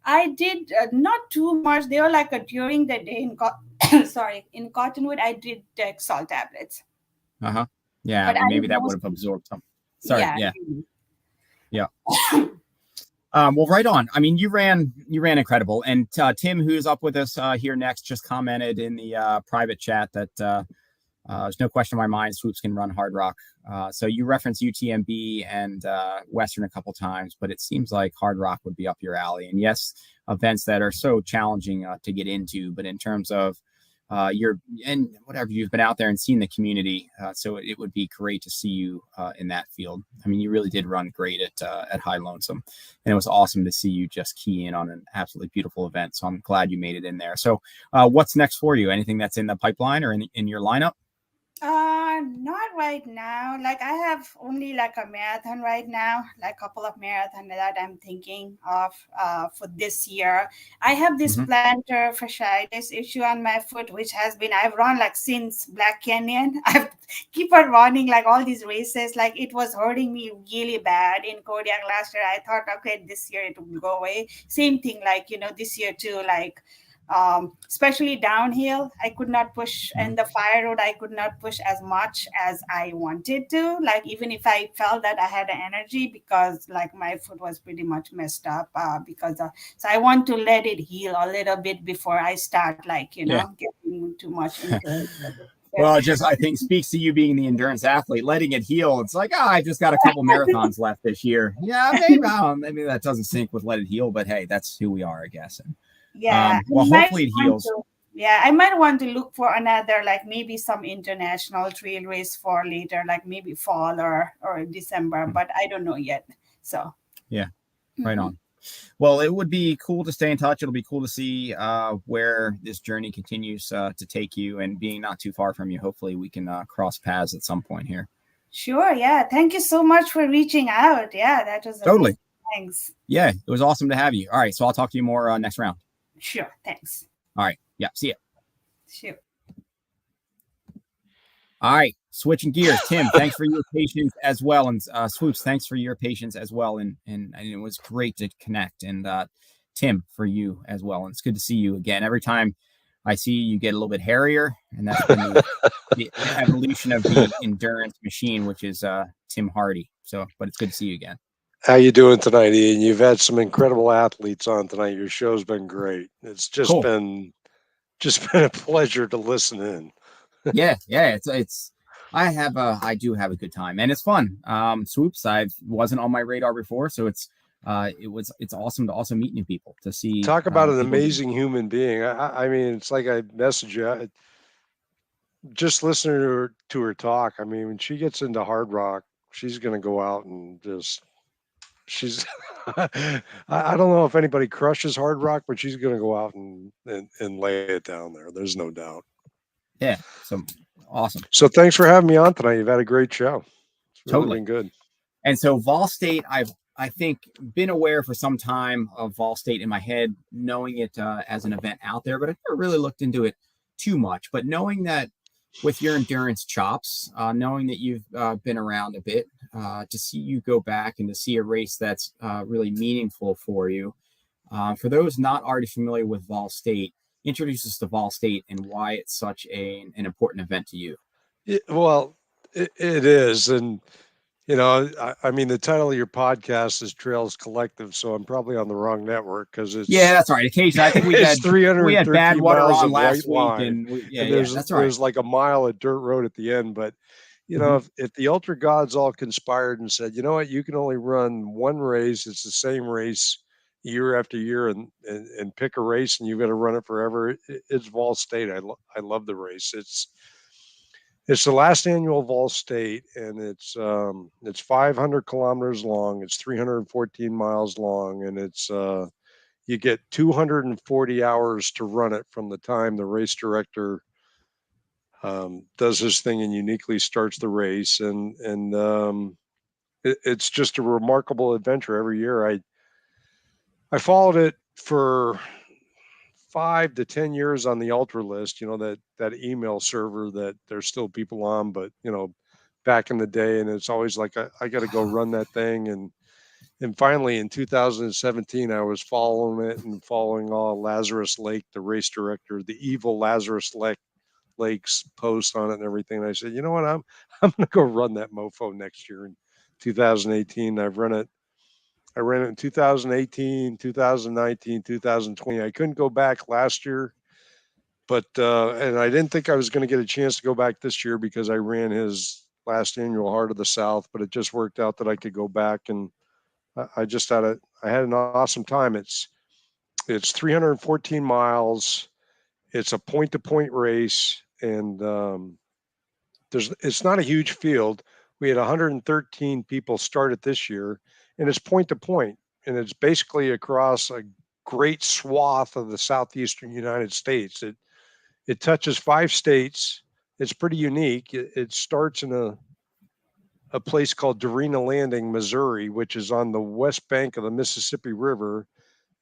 I did not too much. They were like during the day in Cottonwood, I did take salt tablets. Yeah, maybe that would have absorbed some. Sorry. Yeah. Well, right on. I mean, you ran incredible. And Tim, who's up with us here next, just commented in the private chat that there's no question in my mind Swoops can run Hardrock. So you referenced UTMB and Western a couple times, but it seems like Hardrock would be up your alley. And yes, events that are so challenging to get into, but in terms of whatever, you've been out there and seen the community, so it would be great to see you in that field. I mean, you really did run great at High Lonesome, and it was awesome to see you just key in on an absolutely beautiful event. So I'm glad you made it in there. So what's next for you? Anything that's in the pipeline or in your lineup? Not right now. Like I have only like a marathon right now, like a couple of marathons that I'm thinking of for this year. I have this plantar fasciitis issue on my foot, which I've run like since Black Canyon. I keep on running like all these races. Like it was hurting me really bad in Kodiak last year. I thought, okay, this year it will go away. Same thing, like, this year too, like, especially downhill, I could not push, and the fire road I could not push as much as I wanted to, like even if I felt that I had the energy, because like my foot was pretty much messed up so I want to let it heal a little bit before I start getting too much into it. Well, it just, I think, speaks to you being the endurance athlete, letting it heal. It's like, I just got a couple marathons left this year. Yeah, maybe that doesn't sync with let it heal, but hey, that's who we are, I guess. And yeah. Well, hopefully it heals. I might want to look for another, like maybe some international trail race for later, like maybe fall or December, but I don't know yet. So yeah, right on. Well, it would be cool to stay in touch. It'll be cool to see where this journey continues to take you, and being not too far from you, hopefully we can cross paths at some point here. Sure. Yeah. Thank you so much for reaching out. Yeah, that was totally amazing. Thanks. Yeah, it was awesome to have you. All right, so I'll talk to you more next round. Sure. Thanks. All right. Yeah. See ya. Sure. All right. Switching gears. Tim, thanks for your patience as well. And Swoops, thanks for your patience as well. And it was great to connect. And Tim, for you as well. And it's good to see you again. Every time I see you get a little bit hairier, and that's been the evolution of the endurance machine, which is Tim Hardy. So, but it's good to see you again. How you doing tonight, Ian? You've had some incredible athletes on tonight. Your show's been great. It's just been a pleasure to listen in. yeah. I do have a good time, and it's fun. Swoops, I wasn't on my radar before, so it's awesome to also meet new people, to see. Talk about an amazing human being. I mean, it's like I messaged you. Just listening to her talk. I mean, when she gets into Hardrock, she's going to go out and just. She's I don't know if anybody crushes Hardrock, but she's going to go out and lay it down there. There's no doubt. Yeah. So awesome. So thanks for having me on tonight. You've had a great show. It's really been good. And so Vol State, I think been aware for some time of Vol State in my head, knowing it as an event out there, but I never really looked into it too much. But knowing that with your endurance chops, knowing that you've been around a bit, to see you go back and to see a race that's really meaningful for you. For those not already familiar with Vol State, introduce us to Vol State and why it's such an important event to you. It is. And, I mean, the title of your podcast is Trails Collective, so I'm probably on the wrong network because it's. Yeah, that's right. Occasionally, I think we had bad water on last week. And there's like a mile of dirt road at the end. But, if the ultra gods all conspired and said, you know what, you can only run one race, it's the same race year after year, and pick a race and you've got to run it forever, it's Vol State. I love the race. It's the last annual Vol State, and it's 500 kilometers long. It's 314 miles long, and it's you get 240 hours to run it from the time the race director does his thing and uniquely starts the race, and it's just a remarkable adventure every year. I followed it for 5 to 10 years on the ultra list, that email server that there's still people on, but back in the day, and it's always like I got to go run that thing, and finally in 2017 I was following it and following Lazarus Lake, the race director, the evil Lazarus Lake's post on it and everything. And I said, you know what, I'm gonna go run that mofo next year in 2018. I ran it in 2018, 2019, 2020. I couldn't go back last year But and I didn't think I was going to get a chance to go back this year because I ran his last annual Heart of the South, but it just worked out that I could go back, and I had an awesome time. It's 314 miles. It's a point-to-point race, and it's not a huge field. We had 113 people start it this year, and it's point-to-point, and it's basically across a great swath of the southeastern United States. It touches 5 states. It's pretty unique. It starts in a place called Darena Landing, Missouri, which is on the west bank of the Mississippi River.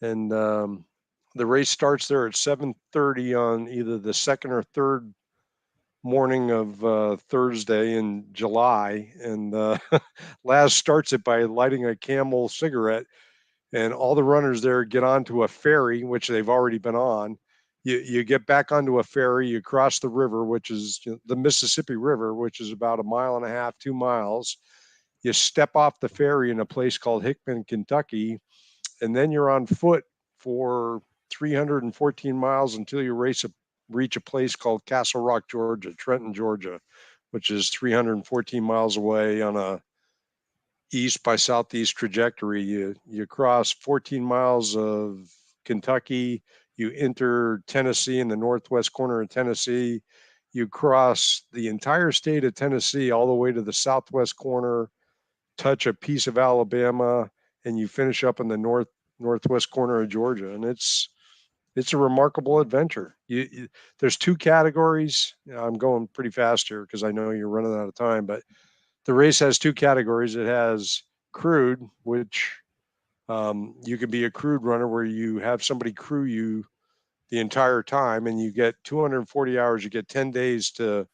And the race starts there at 7:30 on either the second or third morning of Thursday in July. And Laz starts it by lighting a Camel cigarette. And all the runners there get onto a ferry, which they've already been on. You get back onto a ferry, you cross the river, which is the Mississippi River, which is about 1.5 miles, 2 miles. You step off the ferry in a place called Hickman, Kentucky, and then you're on foot for 314 miles until you reach a place called Castle Rock, Georgia, Trenton, Georgia, which is 314 miles away on a east by southeast trajectory. You cross 14 miles of Kentucky. You enter Tennessee in the northwest corner of Tennessee. You cross the entire state of Tennessee all the way to the southwest corner, touch a piece of Alabama, and you finish up in the northwest corner of Georgia. And it's a remarkable adventure. There's 2 categories. I'm going pretty fast here because I know you're running out of time, but the race has 2 categories. It has crewed, which you can be a crewed runner where you have somebody crew you the entire time, and you get 240 hours. You get 10 days to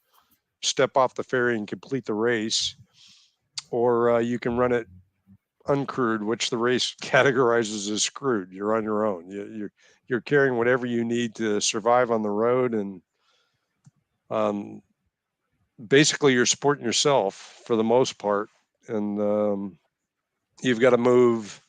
step off the ferry and complete the race. Or you can run it uncrewed, which the race categorizes as crewed. You're on your own. You're carrying whatever you need to survive on the road, and basically you're supporting yourself for the most part. And you've got to move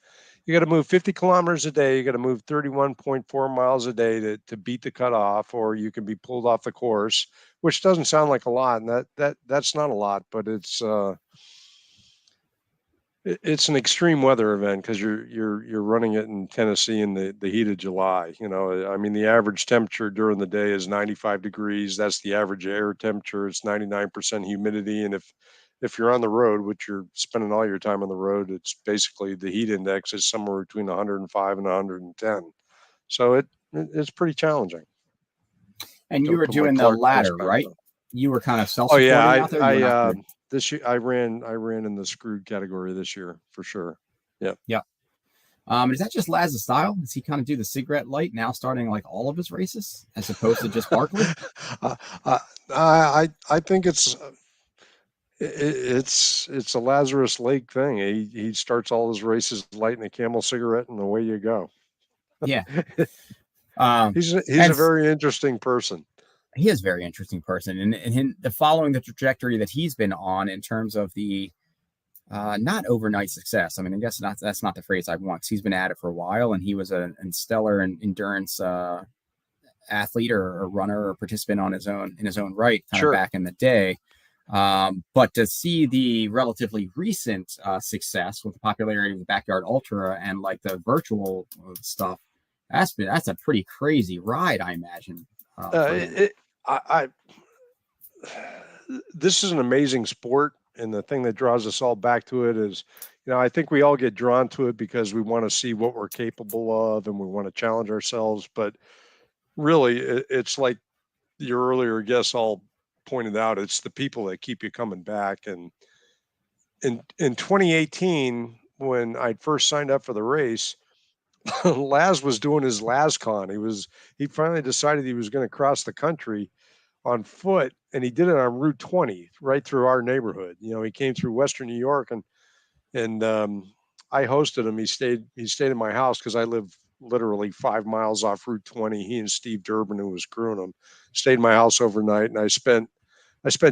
50 kilometers a day. You got to move 31.4 miles a day to beat the cutoff, or you can be pulled off the course, which doesn't sound like a lot. And that's not a lot, but it's an extreme weather event because you're running it in Tennessee in the heat of July. I mean, the average temperature during the day is 95 degrees. That's the average air temperature. It's 99% humidity. And if you're on the road, which you're spending all your time on the road, it's basically the heat index is somewhere between 105 and 110. So it's pretty challenging. And you were doing the latter, right? You were kind of self-supporting out there. This year I ran in the screwed category this year for sure. Yeah. Yeah. Is that just Laz's style? Does he kind of do the cigarette light now, starting like all of his races, as opposed to just Barkley? I think it's a Lazarus Lake thing. He starts all his races lighting a Camel cigarette, and away you go. Yeah. He's a very interesting person. He is a very interesting person, and the following the trajectory that he's been on in terms of the not overnight success. I mean, I guess that's not the phrase I want, because he's been at it for a while, and he was a stellar endurance athlete or runner or participant in his own right, kind of back in the day. But to see the relatively recent success with the popularity of the Backyard Ultra and like the virtual stuff, that's a pretty crazy ride, I imagine. This is an amazing sport, and the thing that draws us all back to it is, I think we all get drawn to it because we want to see what we're capable of and we want to challenge ourselves. But really, it's like your earlier guests all pointed out, it's the people that keep you coming back. And in 2018, when I first signed up for the race, Laz was doing his LazCon. He finally decided he was going to cross the country on foot, and he did it on Route 20 right through our neighborhood. He came through Western New York, and I hosted him. He stayed in my house because I live literally 5 miles off Route 20. He and Steve Durbin, who was crewing him, stayed in my house overnight, and I spent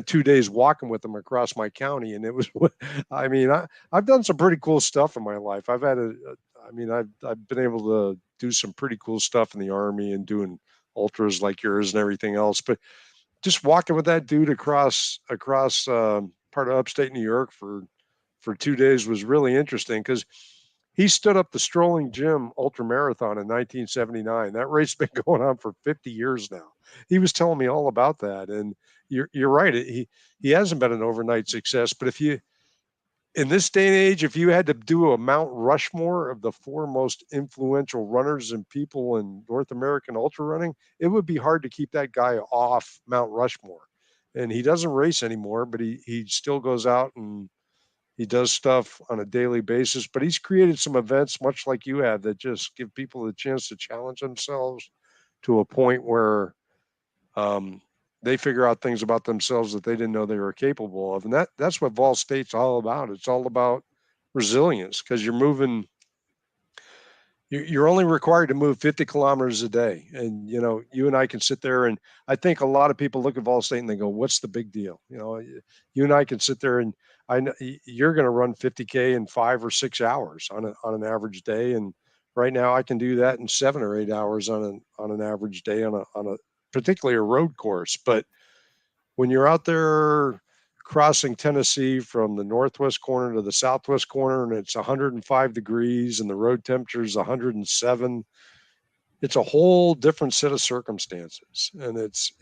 2 days walking with him across my county. And it was, I mean, I've done some pretty cool stuff in my life. I've been able to do some pretty cool stuff in the Army and doing ultras like yours and everything else. But just walking with that dude across part of upstate New York for 2 days was really interesting, because he stood up the Strolling Jim Ultra Marathon in 1979. That race has been going on for 50 years now. He was telling me all about that, and you're right. He hasn't been an overnight success, but if you, in this day and age, if you had to do a Mount Rushmore of the 4 most influential runners and people in North American ultra running, it would be hard to keep that guy off Mount Rushmore. And he doesn't race anymore, but he still goes out and he does stuff on a daily basis. But he's created some events, much like you have, that just give people the chance to challenge themselves to a point where they figure out things about themselves that they didn't know they were capable of. And that's what Vol State's all about. It's all about resilience, because you're only required to move 50 kilometers a day. And, you and I can sit there, and I think a lot of people look at Vol State and they go, what's the big deal? You and I can sit there, and I know you're going to run 50K in 5 or 6 hours on an average day. And right now I can do that in 7 or 8 hours on an average day on a particularly a road course. But when you're out there crossing Tennessee from the northwest corner to the southwest corner, and it's 105 degrees and the road temperature is 107, it's a whole different set of circumstances. And it's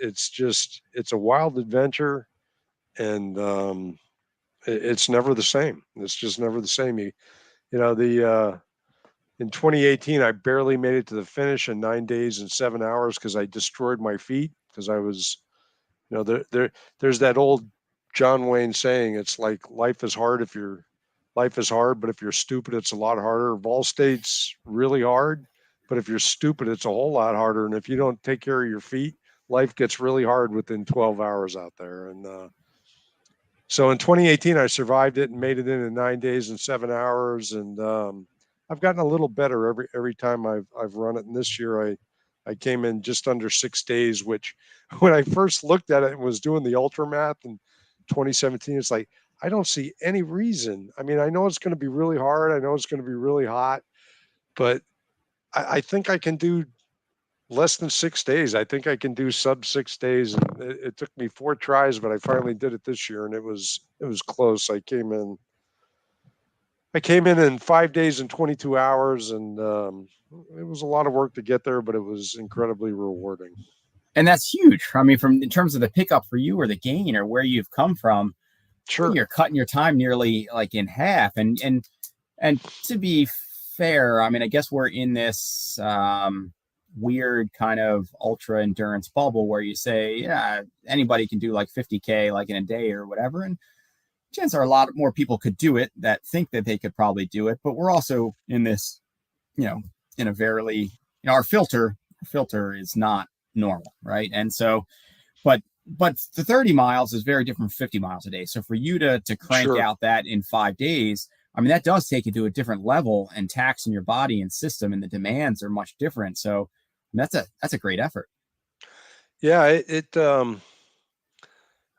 a wild adventure, and it's never the same. It's just never the same. In 2018, I barely made it to the finish in 9 days and 7 hours because I destroyed my feet, because I was, there's that old John Wayne saying, it's like life is hard, but if you're stupid, it's a lot harder. Vol State's really hard, but if you're stupid, it's a whole lot harder. And if you don't take care of your feet, life gets really hard within 12 hours out there. And so in 2018, I survived it and made it in 9 days and 7 hours. And I've gotten a little better every time I've run it. And this year I came in just under 6 days, which when I first looked at it and was doing the ultra math in 2017, it's like, I don't see any reason. I mean, I know it's going to be really hard. I know it's going to be really hot, but I think I can do less than 6 days. I think I can do sub 6 days. And it took me 4 tries, but I finally did it this year, and it was close. I came in in 5 days and 22 hours, and it was a lot of work to get there, but it was incredibly rewarding. And that's huge. I mean, in terms of the pickup for you, or the gain, or where you've come from, sure, you're cutting your time nearly like in half. And to be fair, I mean, I guess we're in this weird kind of ultra endurance bubble where you say, yeah, anybody can do like 50K like in a day or whatever. And chances are a lot more people could do it that think that they could probably do it. But we're also in this, in a very, our filter is not normal, right? And so, but the 30 miles is very different from 50 miles a day. So for you to crank sure. out that in 5 days, I mean, that does take you to a different level and tax in your body and system, and the demands are much different. So that's a great effort. Yeah,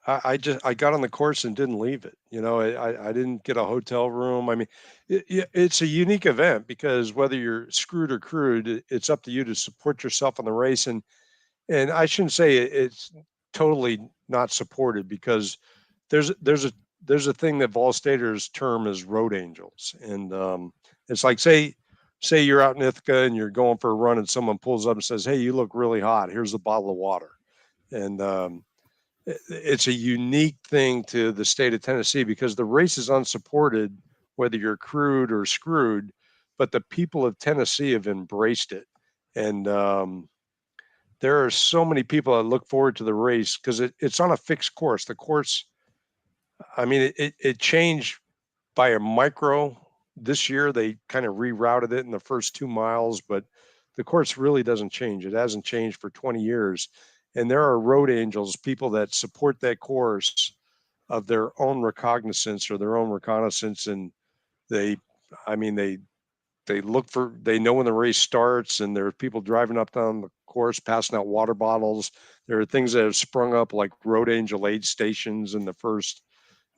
I got on the course and didn't leave it. I didn't get a hotel room. I mean, it's a unique event, because whether you're screwed or crewed, it's up to you to support yourself on the race. And I shouldn't say it's totally not supported, because there's a thing that Vol Staters term as road angels. And it's like, say you're out in Ithaca and you're going for a run, and someone pulls up and says, hey, you look really hot. Here's a bottle of water. And it's a unique thing to the state of Tennessee, because the race is unsupported, whether you're crewed or screwed, but the people of Tennessee have embraced it. And there are so many people that look forward to the race, because it's on a fixed course. The course, I mean, it changed by a micro this year. They kind of rerouted it in the first 2 miles, but the course really doesn't change. It hasn't changed for 20 years. And there are road angels, people that support that course of their own recognizance or their own reconnaissance. And they know when the race starts, and there are people driving up down the course, passing out water bottles. There are things that have sprung up, like road angel aid stations in the first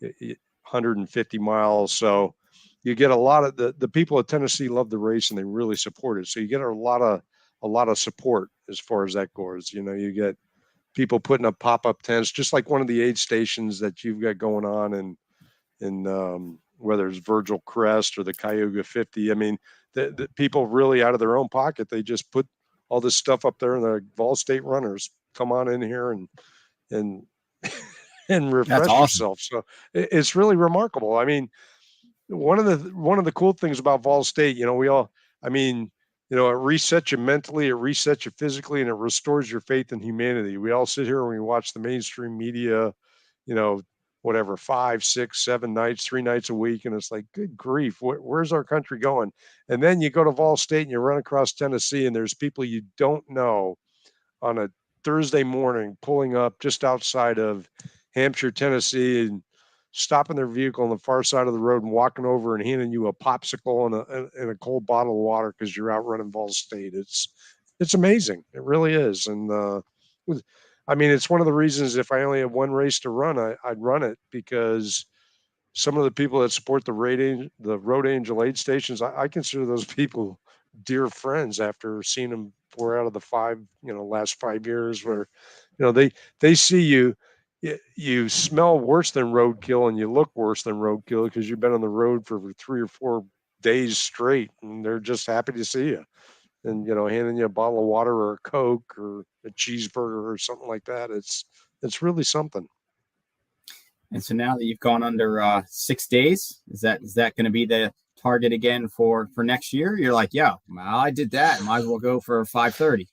150 miles. So you get a lot of the people of Tennessee love the race, and they really support it. So you get a lot of a lot of support as far as that goes. You know, you get people putting up pop-up tents, just like one of the aid stations that you've got going on in whether it's Virgil Crest or the Cayuga 50. I mean, the people really out of their own pocket, they just put all this stuff up there, and the Vol State runners come on in here and and refresh yourself. So it's really remarkable. I mean, one of the cool things about Vol State, you know, you know, it resets you mentally, it resets you physically, and it restores your faith in humanity. We all sit here and we watch the mainstream media, you know, whatever, 5, 6, 7 nights, 3 nights a week. And it's like, good grief, where's our country going? And then you go to Vol State and you run across Tennessee, and there's people you don't know on a Thursday morning pulling up just outside of Hampshire, Tennessee, and stopping their vehicle on the far side of the road and walking over and handing you a popsicle and a cold bottle of water because you're out running Vol State. It's amazing. It really is. And I mean, it's one of the reasons if I only had one race to run, I'd run it, because some of the people that support the Road Angel aid stations, I consider those people dear friends after seeing them 4 out of the 5, you know, last 5 years, where, you know, they see you smell worse than roadkill and you look worse than roadkill because you've been on the road for 3 or 4 days straight, and they're just happy to see you, and, you know, handing you a bottle of water or a Coke or a cheeseburger or something like that. It's really something. And so now that you've gone under 6 days, is that going to be the target again for next year? You're like, yeah, well, I did that. Might as well go for 5:30.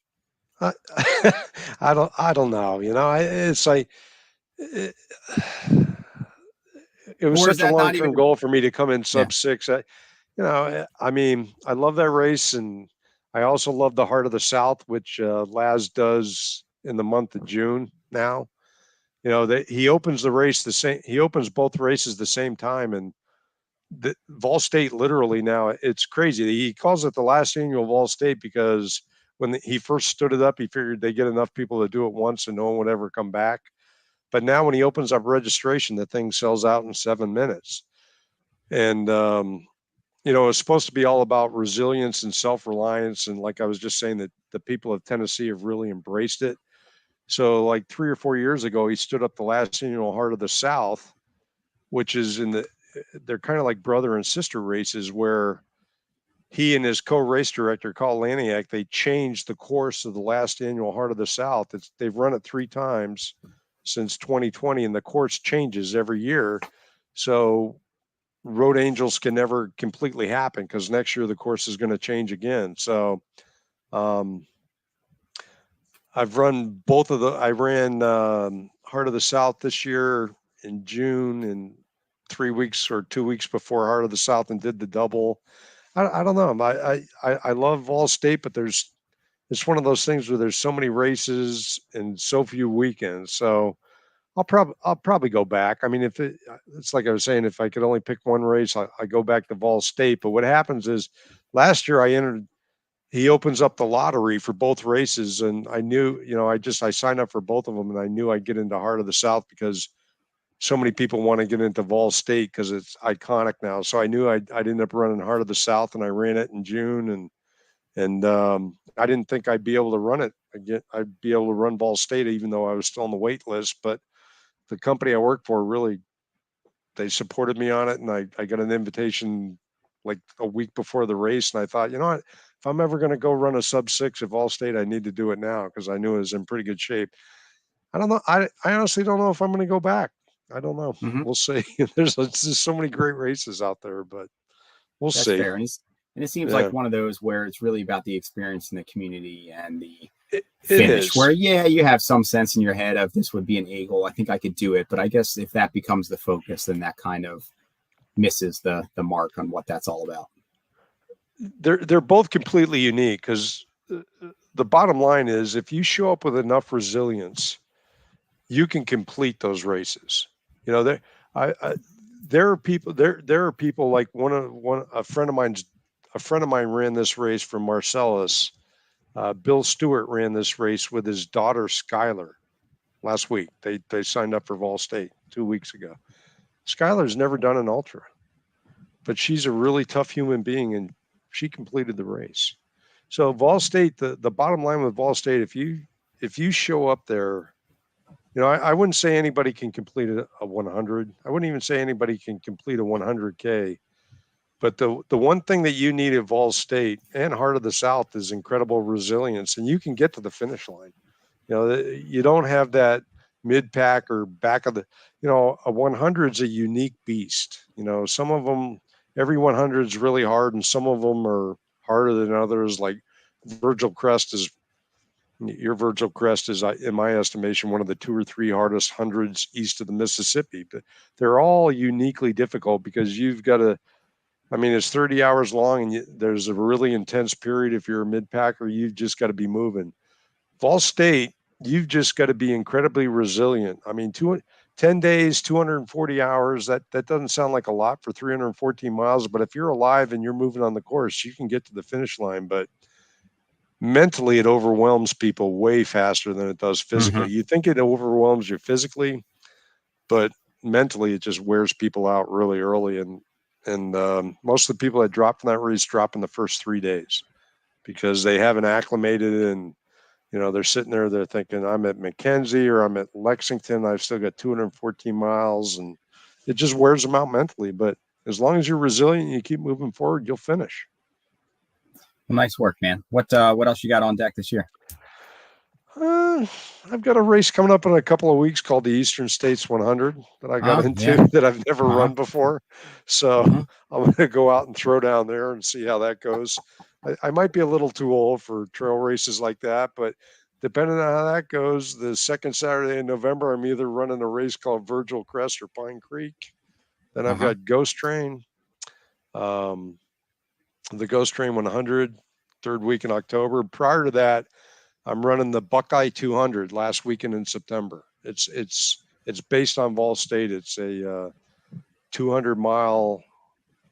I don't know. You know, it's like it was such a long-term goal for me to come in sub 6. You know, I mean, I love that race, and I also love the Heart of the South, which Laz does in the month of June now. You know, he opens the race he opens both races the same time, and the Vol State literally now, it's crazy. He calls it the last annual Vol State because when he first stood it up, he figured they get enough people to do it once and no one would ever come back. But now when he opens up registration, the thing sells out in 7 minutes. And, you know, it's supposed to be all about resilience and self-reliance. And like I was just saying, that the people of Tennessee have really embraced it. So like 3 or 4 years ago, he stood up the last annual Heart of the South, which is they're kind of like brother and sister races, where he and his co-race director, Carl Laniak, they changed the course of the last annual Heart of the South. They've run it 3 times since 2020, and the course changes every year. So Road Angels can never completely happen because next year the course is going to change again. So I've run both of I ran Heart of the South this year in June, and 3 weeks or 2 weeks before Heart of the South, and did the double. I don't know. I love Vol State, but it's one of those things where there's so many races and so few weekends. So I'll probably go back. I mean, it's like I was saying, if I could only pick one race, I go back to Vol State. But what happens is, last year he opens up the lottery for both races, and I knew, you know, I signed up for both of them, and I knew I'd get into Heart of the South because so many people want to get into Vol State because it's iconic now. So I knew I'd end up running Heart of the South, and I ran it in June, and I didn't think I'd be able to run it again. I'd be able to run Vol State even though I was still on the wait list. But the company I work for, really, they supported me on it, and I got an invitation like a week before the race, and I thought, you know what, if I'm ever going to go run a sub 6 at Vol State, I need to do it now, because I knew it was in pretty good shape. I don't know. I honestly don't know if I'm going to go back. I don't know. Mm-hmm. We'll see. There's so many great races out there, but we'll see. Fair. And it seems like one of those where it's really about the experience in the community and the finish, where, you have some sense in your head of this would be an eagle. I think I could do it. But I guess if that becomes the focus, then that kind of misses the mark on what that's all about. They're both completely unique, because the bottom line is, if you show up with enough resilience, you can complete those races. You know, there are people like a friend of mine ran this race from Marcellus. Bill Stewart ran this race with his daughter Skylar last week. They signed up for Vol State 2 weeks ago. Skylar's never done an ultra, but she's a really tough human being, and she completed the race. So Vol State, the bottom line with Vol State, if you show up there, I wouldn't say anybody can complete a 100. I wouldn't even say anybody can complete a 100K. But the one thing that you need at Vol State and Heart of the South is incredible resilience, and you can get to the finish line. You don't have that mid-pack or back of the, a 100 is a unique beast. Some of them, every 100 is really hard, and some of them are harder than others. Like Virgil Crest is, in my estimation, one of the 2 or 3 hardest hundreds east of the Mississippi. But they're all uniquely difficult because you've got to, it's 30 hours long, and there's a really intense period. If you're a mid-packer, you've just got to be moving. Vol State, you've just got to be incredibly resilient. 10 days, 240 hours, that doesn't sound like a lot for 314 miles, but if you're alive and you're moving on the course, you can get to the finish line. But mentally, it overwhelms people way faster than it does physically. You think it overwhelms you physically, but mentally, it just wears people out really early. And most of the people that drop from that race drop in the first 3 days because they haven't acclimated, and they're sitting there, they're thinking, I'm at McKenzie or I'm at Lexington, I've still got 214 miles, and it just wears them out mentally. But as long as you're resilient and you keep moving forward, you'll finish. Well, nice work, man. What else you got on deck this year? I've got a race coming up in a couple of weeks called the Eastern States 100 that I got into that I've never run before. So I'm going to go out and throw down there and see how that goes. I might be a little too old for trail races like that, but depending on how that goes, the second Saturday in November, I'm either running a race called Virgil Crest or Pine Creek. Then I've got Ghost Train, the Ghost Train 100, third week in October. Prior to that, I'm running the Buckeye 200 last weekend in September. It's based on Vol State. It's a 200-mile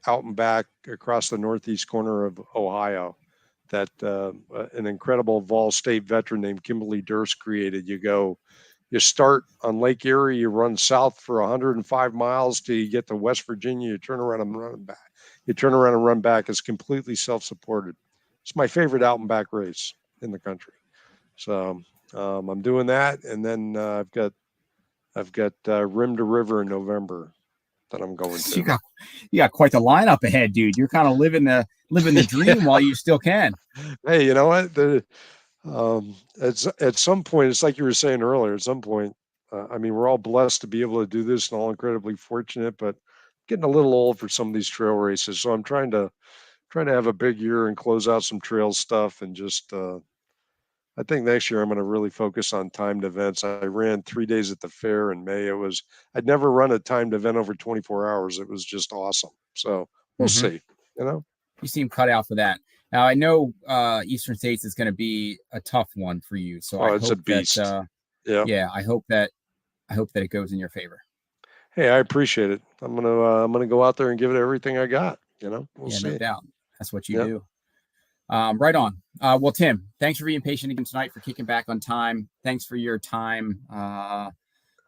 out and back across the northeast corner of Ohio that an incredible Vol State veteran named Kimberly Durst created. You start on Lake Erie, you run south for 105 miles till you get to West Virginia, you turn around and run back. You turn around and run back. It's completely self-supported. It's my favorite out and back race in the country. So I'm doing that, and then I've got Rim to River in November that I'm going to. You got quite the lineup ahead, dude. You're kind of living the dream while you still can. Hey, you know what? At some point, it's like you were saying earlier. At some point, we're all blessed to be able to do this and all incredibly fortunate, but getting a little old for some of these trail races. So I'm trying to have a big year and close out some trail stuff, and just I think next year I'm going to really focus on timed events. I ran 3 days at the fair in May. I'd never run a timed event over 24 hours. It was just awesome. So we'll see, You seem cut out for that. Now I know Eastern States is going to be a tough one for you. So it's a beast. I hope that it goes in your favor. Hey, I appreciate it. I'm gonna go out there and give it everything I got. We'll see. No doubt. That's what you do. Right on. Well, Tim, thanks for being patient again tonight, for kicking back on time. Thanks for your time.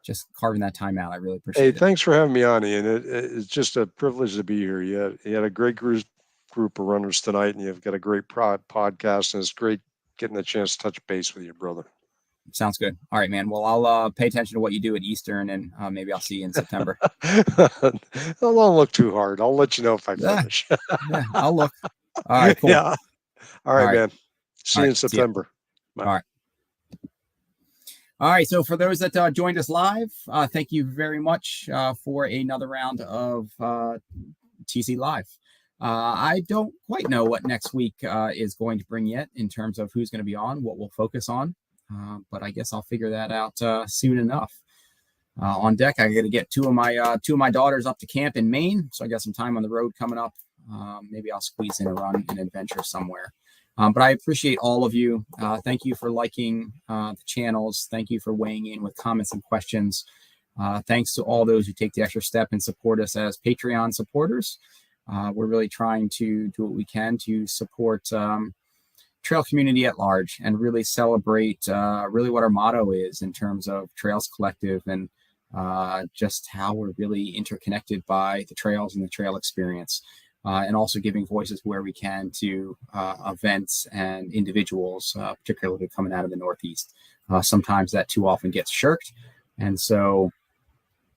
Just carving that time out. I really appreciate it. Hey, thanks for having me on, Ian. It's just a privilege to be here. You had a great group of runners tonight, and you've got a great podcast, and it's great getting a chance to touch base with you, brother. Sounds good. All right, man. Well, I'll pay attention to what you do at Eastern, and maybe I'll see you in September. Don't look too hard. I'll let you know if I finish. I'll look. All right, cool. Yeah. All right, man. See you in September. Bye. All right. So for those that joined us live, thank you very much for another round of TC Live. I don't quite know what next week is going to bring yet in terms of who's going to be on, what we'll focus on. But I guess I'll figure that out soon enough. On deck, I got to get two of my daughters up to camp in Maine, so I got some time on the road coming up. Maybe I'll squeeze in a run, an adventure somewhere. But I appreciate all of you. Thank you for liking the channels. Thank you for weighing in with comments and questions. Thanks to all those who take the extra step and support us as Patreon supporters. We're really trying to do what we can to support trail community at large and really celebrate really what our motto is in terms of Trails Collective, and just how we're really interconnected by the trails and the trail experience. and also giving voices where we can to events and individuals, particularly coming out of the Northeast. Sometimes that too often gets shirked. And so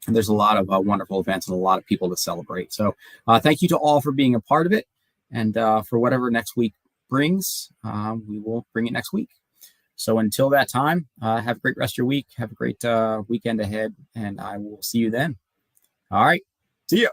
there's a lot of wonderful events and a lot of people to celebrate. So thank you to all for being a part of it. And for whatever next week brings, we will bring it next week. So until that time, have a great rest of your week. Have a great weekend ahead. And I will see you then. All right. See ya.